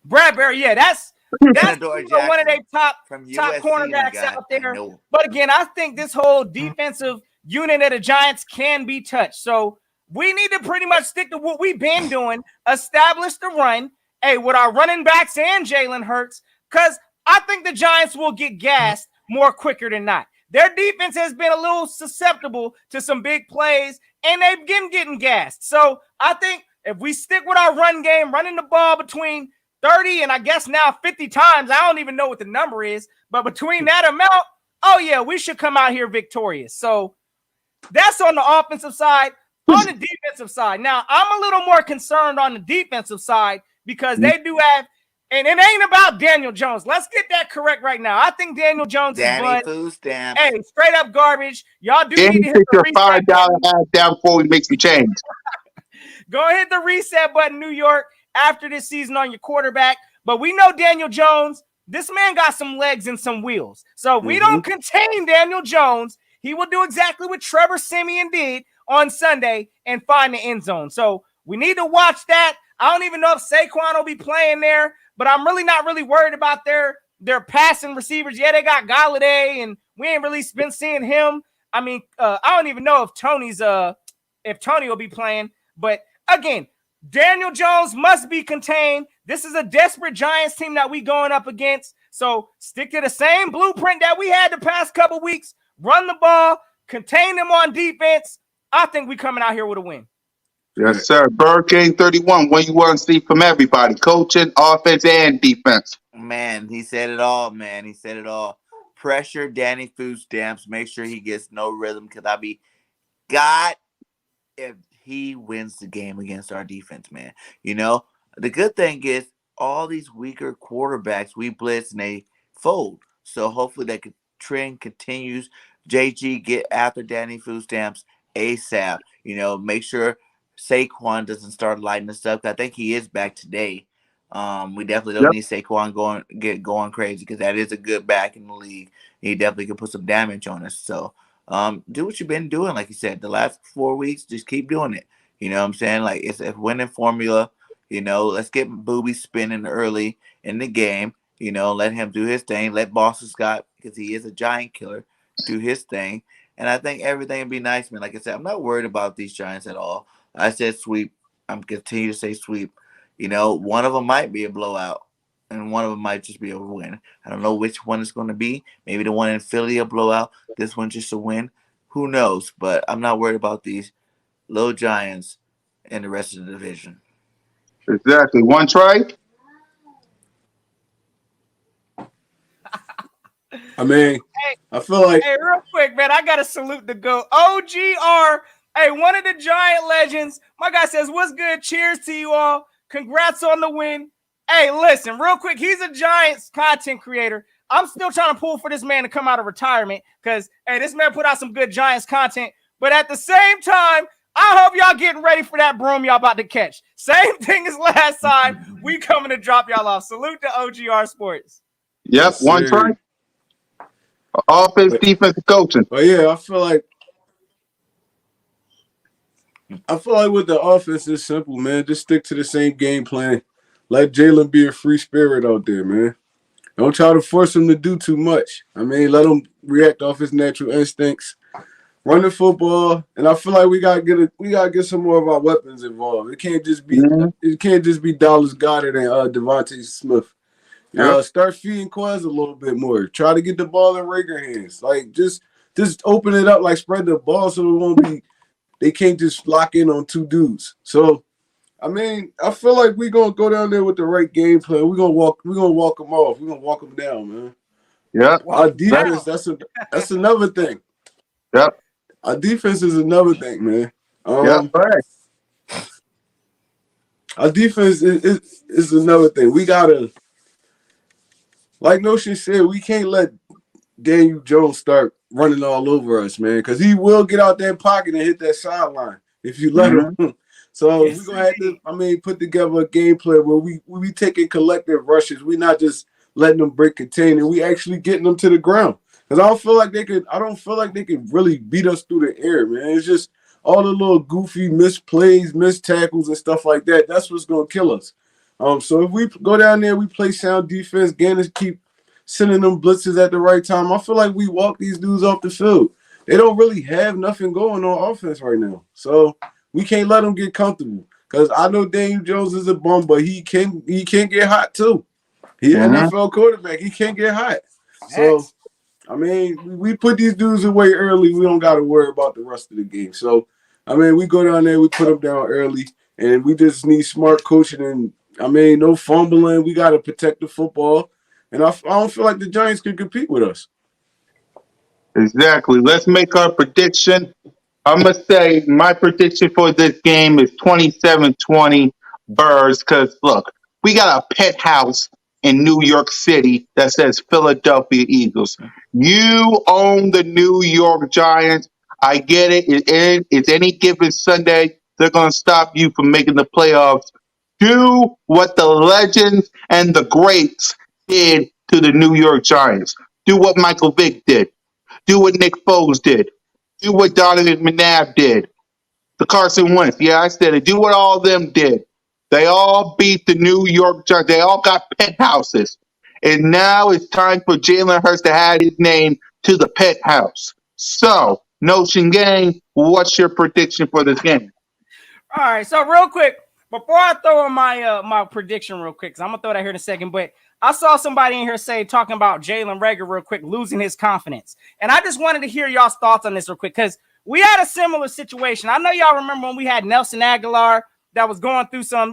B: Bradbury, yeah, that's
C: Adore
B: one of their top
C: from USC,
B: cornerbacks
C: guy,
B: out there.
C: I know.
B: But again, I think this whole defensive unit of the Giants can be touched. So we need to pretty much stick to what we've been doing, establish the run, with our running backs and Jalen Hurts, because I think the Giants will get gassed more quicker than not. Their defense has been a little susceptible to some big plays, and they've been getting gassed. So I think if we stick with our run game, running the ball between 30 and I guess now 50 times, I don't even know what the number is, but between that amount, oh yeah, we should come out here victorious. So that's on the offensive side. on the defensive side. Now, I'm a little more concerned on the defensive side because they do have, and it ain't about Daniel Jones. Let's get that correct right now. I think Daniel Jones is
C: Danny
B: bun.
C: food stamps.
B: Hey, straight up garbage. Y'all do
A: Danny,
B: need to hit
A: take
B: the
A: your
B: reset
A: $5
B: button.
A: half down before we make some change.
B: Go hit the reset button, New York, after this season on your quarterback. But we know Daniel Jones, this man got some legs and some wheels. So we don't contain Daniel Jones. He will do exactly what Trevor Siemian did on Sunday and find the end zone. So we need to watch that. I don't even know if Saquon will be playing there, but I'm really not really worried about their passing receivers. Yeah, they got Galladay, and we ain't really been seeing him. I mean, I don't even know if Tony will be playing. But again, Daniel Jones must be contained. This is a desperate Giants team that we going up against. So stick to the same blueprint that we had the past couple weeks. Run the ball, contain them on defense. I think we coming out here with a win.
A: Yes, sir. Bird Game 31. What you want to see from everybody? Coaching, offense, and defense.
C: Man, he said it all, man. He said it all. Pressure Danny food stamps. Make sure he gets no rhythm because I be God if he wins the game against our defense, man. You know, the good thing is all these weaker quarterbacks, we blitz and they fold. So hopefully that trend continues. JG get after Danny food stamps ASAP. You know, make sure Saquon doesn't start lighting us up. I think he is back today. We definitely don't
A: Yep.
C: need Saquon going crazy because that is a good back in the league. He definitely can put some damage on us. So do what you've been doing, like you said, the last 4 weeks. Just keep doing it. You know what I'm saying? Like it's a winning formula. You know, let's get Booby spinning early in the game. You know, let him do his thing. Let Boston Scott, because he is a giant killer, do his thing. And I think everything will be nice, man. Like I said, I'm not worried about these Giants at all. I said sweep. I'm continue to say sweep. You know, one of them might be a blowout, and one of them might just be a win. I don't know which one it's going to be. Maybe the one in Philly a blowout. This one just a win. Who knows? But I'm not worried about these little Giants and the rest of the division.
A: Exactly. One try.
E: I mean,
B: Hey,
E: I feel like
B: hey, real quick, man, I got to salute the GOAT. OGR, hey, one of the Giant legends. My guy says, what's good? Cheers to you all. Congrats on the win. Hey, listen, real quick, he's a Giants content creator. I'm still trying to pull for this man to come out of retirement because, hey, this man put out some good Giants content. But at the same time, I hope y'all getting ready for that broom y'all about to catch. Same thing as last time. We coming to drop y'all off. Salute to OGR Sports.
A: Yep.
E: yes,
A: One try.
E: sir.
A: Offense, defense, and coaching.
E: But yeah, I feel like with the offense, it's simple, man. Just stick to the same game plan. Let Jalen be a free spirit out there, man. Don't try to force him to do too much. I mean, let him react off his natural instincts. Run the football, and I feel like we gotta get some more of our weapons involved.
A: Mhm.
E: It can't just be Dallas Goddard and Devontae Smith.
A: Yep.
E: Start feeding Quez a little bit more. Try to get the ball in Rager hands. Like just open it up, like spread the ball so it won't be. They can't just lock in on two dudes. So I mean, I feel like we're gonna go down there with the right game plan. We're gonna walk them off. We're gonna walk them down, man.
A: Yep.
E: Our
A: Right.
E: defense, that's another thing.
A: Yep.
E: Our defense is another thing, man.
A: Yep. Right.
E: Our defense is another thing. We gotta, like Notion said, we can't let Daniel Jones start running all over us, man, because he will get out that pocket and hit that sideline if you let him. So
B: Yes,
E: we're gonna have to, put together a game plan where we taking collective rushes. We not just letting them break contain, and we actually getting them to the ground. Because I don't feel like they could really beat us through the air, man. It's just all the little goofy misplays, missed tackles, and stuff like that. That's what's gonna kill us. So if we go down there, we play sound defense, Ganners keep sending them blitzes at the right time. I feel like we walk these dudes off the field. They don't really have nothing going on offense right now. So we can't let them get comfortable. Because I know Daniel Jones is a bum, but he can get hot too. He's an NFL quarterback. He can't get hot. So I mean, we put these dudes away early. We don't got to worry about the rest of the game. So I mean, we go down there, we put them down early, and we just need smart coaching and no fumbling. We got to protect the football. And I don't feel like the Giants can compete with us.
A: Exactly. Let's make our prediction. I'm going to say my prediction for this game is 27-20 Birds because, look, we got a pet house in New York City that says Philadelphia Eagles. You own the New York Giants. I get it. It's any given Sunday. They're going to stop you from making the playoffs. Do what the legends and the greats did to the New York Giants. Do what Michael Vick did. Do what Nick Foles did. Do what Donovan McNabb did. The Carson Wentz. Yeah, I said it. Do what all of them did. They all beat the New York Giants. They all got pet houses. And now it's time for Jalen Hurts to add his name to the pet house. So, Notion Gang, what's your prediction for this game?
B: All right, so real quick, before I throw in my prediction real quick, because I'm gonna throw that here in a second, but I saw somebody in here talking about Jalen Reagor real quick losing his confidence, and I just wanted to hear y'all's thoughts on this real quick because we had a similar situation. I know y'all remember when we had Nelson Aguilar that was going through some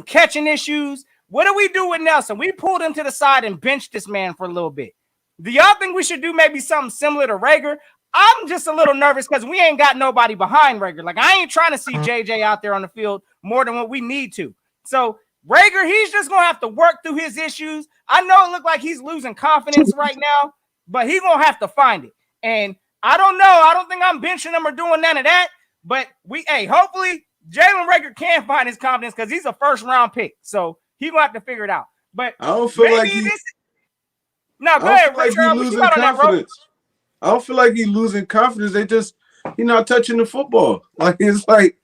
B: catching issues. What do we do with Nelson? We pulled him to the side and benched this man for a little bit. Do y'all think we should do maybe something similar to Reagor? I'm just a little nervous because we ain't got nobody behind Reagor. Like, I ain't trying to see JJ out there on the field more than what we need to. So, Reagor, he's just going to have to work through his issues. I know it looked like he's losing confidence right now, but he's going to have to find it. And I don't know. I don't think I'm benching him or doing none of that. But hopefully Jalen Reagor can find his confidence because he's a first-round pick. So, he's going to have to figure it out. But
E: I don't feel like he.
B: No, go ahead, Richard.
E: Like he's losing confidence. I don't feel like he's losing confidence. He's not touching the football. Like, it's like,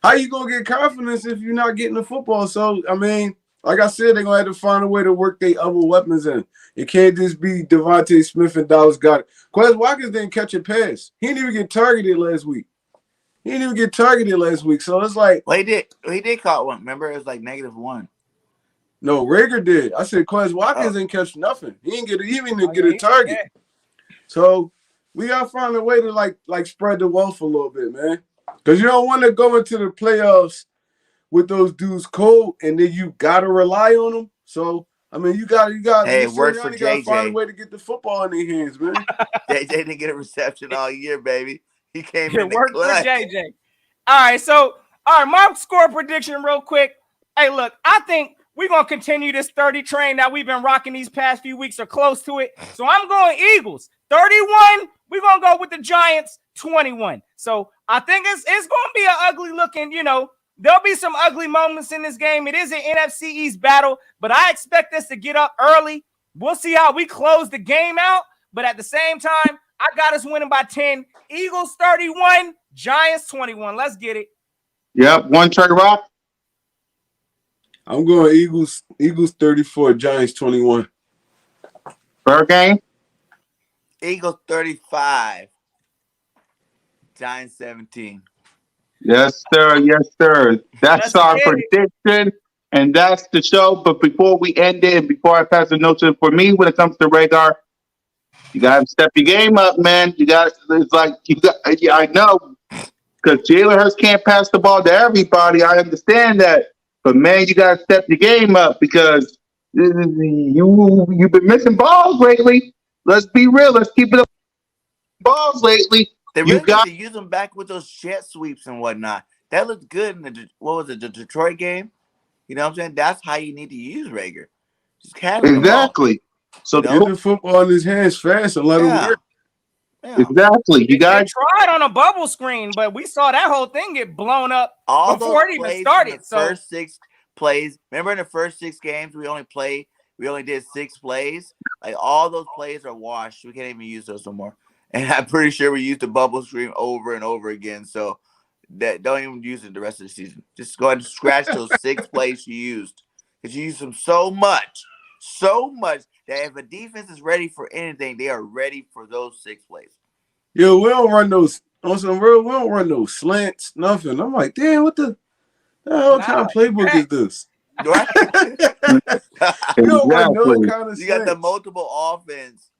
E: how you gonna get confidence if you're not getting the football? So, I mean, like I said, they're gonna have to find a way to work their other weapons in. It can't just be Devontae Smith and Dallas Goedert. Quez Watkins didn't catch a pass. He didn't even get targeted last week. So it's like,
C: well, he did caught one. Remember, it was like -1.
E: No, Reagor did. I said Quez Watkins didn't catch nothing. He didn't get a target.
B: Yeah.
E: So we gotta find a way to like spread the wealth a little bit, man. Because you don't want to go into the playoffs with those dudes cold, and then you gotta rely on them. So I mean, you got.
C: Hey, it worked for JJ.
E: Find a way to get the football in their hands, man.
C: JJ didn't get a reception all year, baby. He came in
B: it worked
C: the clutch.
B: for JJ. All right, my score prediction real quick. Hey, look, I think we're going to continue this 30 train that we've been rocking these past few weeks or close to it. So I'm going Eagles 31. We're going to go with the Giants 21. So I think it's going to be an ugly looking, there'll be some ugly moments in this game. It is an NFC East battle, but I expect us to get up early. We'll see how we close the game out. But at the same time, I got us winning by 10. Eagles 31, Giants 21. Let's get it.
A: Yep. One Trey Rock.
E: I'm going Eagles 34, Giants 21.
A: Bird game.
C: Eagles 35, Giants 17.
A: Yes, sir. Yes, sir. That's our prediction, and that's the show. But before we end it, and before I pass the note to for me, when it comes to Reagor, you got to step your game up, man. I know, because Jalen Hurts can't pass the ball to everybody. I understand that. But, man, you got to step your game up because you've been missing balls lately. Let's be real. Let's keep it up. Balls lately.
C: They really need to use them back with those jet sweeps and whatnot. That looked good in the Detroit game? You know what I'm saying? That's how you need to use Reagor. Just carry
A: exactly.
E: So get the football in his hands fast and let him work.
A: Yeah. Exactly. You guys
B: tried on a bubble screen, but we saw that whole thing get blown up before it even started.
C: First 6 plays. Remember in the first 6 games we only did 6 plays. Like all those plays are washed. We can't even use those no more. And I'm pretty sure we used the bubble screen over and over again. So that don't even use it the rest of the season. Just go ahead and scratch those 6 plays you used. Because you used them so much that if a defense is ready for anything, they are ready for those 6 plays.
E: Yo, we don't run those on some real. We don't run those slants, nothing. I'm like, damn, what the hell kind of playbook is this?
C: Right?
E: You don't run no kind of slants.
C: You got the multiple offense.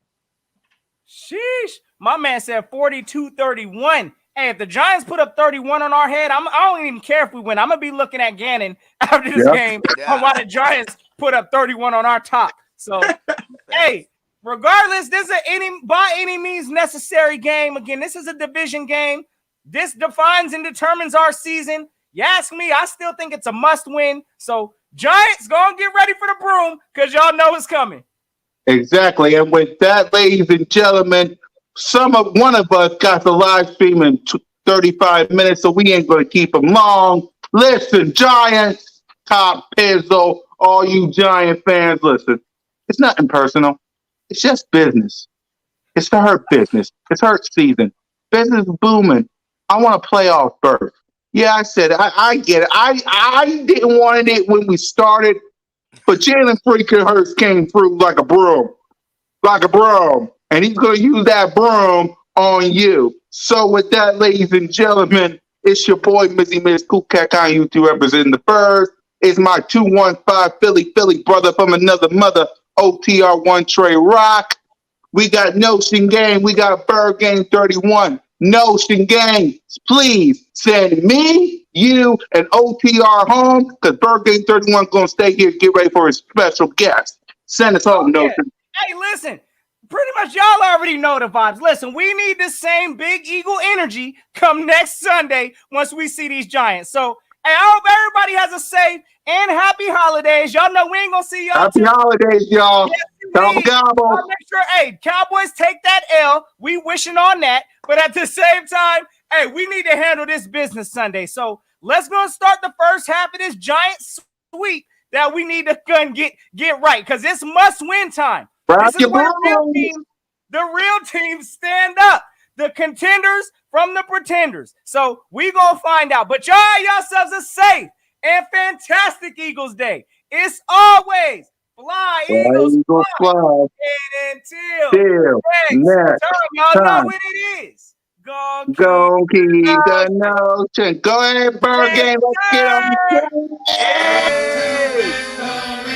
B: Sheesh. My man said 42-31. Hey, if the Giants put up 31 on our head, I don't even care if we win. I'm going to be looking at Gannon after this game on why the Giants put up 31 on our top. So, hey, regardless, this is by any means necessary game. Again, this is a division game. This defines and determines our season. You ask me, I still think it's a must-win. So Giants, go and get ready for the broom because y'all know it's coming.
A: Exactly. And with that, ladies and gentlemen, one of us got the live stream in 35 minutes, so we ain't going to keep them long. Listen, Giants, Top Pizzle, all you Giant fans, listen. It's nothing personal. It's just business. It's the hurt business. It's hurt season. Business is booming. I want a playoff berth. Yeah, I said it. I get it. I didn't want it when we started, but Jalen freaking Hurts came through like a broom. Like a broom. And he's going to use that broom on you. So with that, ladies and gentlemen, it's your boy, Mizzy Miz Kukak on YouTube representing the Birds. It's my 215 Philly brother from another mother, OTR1 Trey Rock. We got Notion Gang. We got Bird Gang 31. Notion Gang, please send me, you, and OTR home because Bird Gang 31 is going to stay here, get ready for his special guest. Send us home, Notion.
B: Hey, listen, pretty much y'all already know the vibes. Listen, we need the same Big Eagle energy come next Sunday once we see these Giants. So, hey, I hope everybody has a safe and happy holidays. Y'all know we ain't going to see y'all.
A: Happy holidays, y'all.
B: I'll make sure, hey, Cowboys take that L. We wishing on that. But at the same time, hey, we need to handle this business Sunday. So let's go and start the first half of this Giant sweep that we need to get right because it's must-win time. This is where the real teams stand up. The contenders from the pretenders. So we gonna find out. But y'all have yourselves a safe and fantastic Eagles Day. It's always fly, Eagles, fly. And until next time, y'all know what it is. Go keep the
A: notion. Go ahead, Bird Game. Let's get on the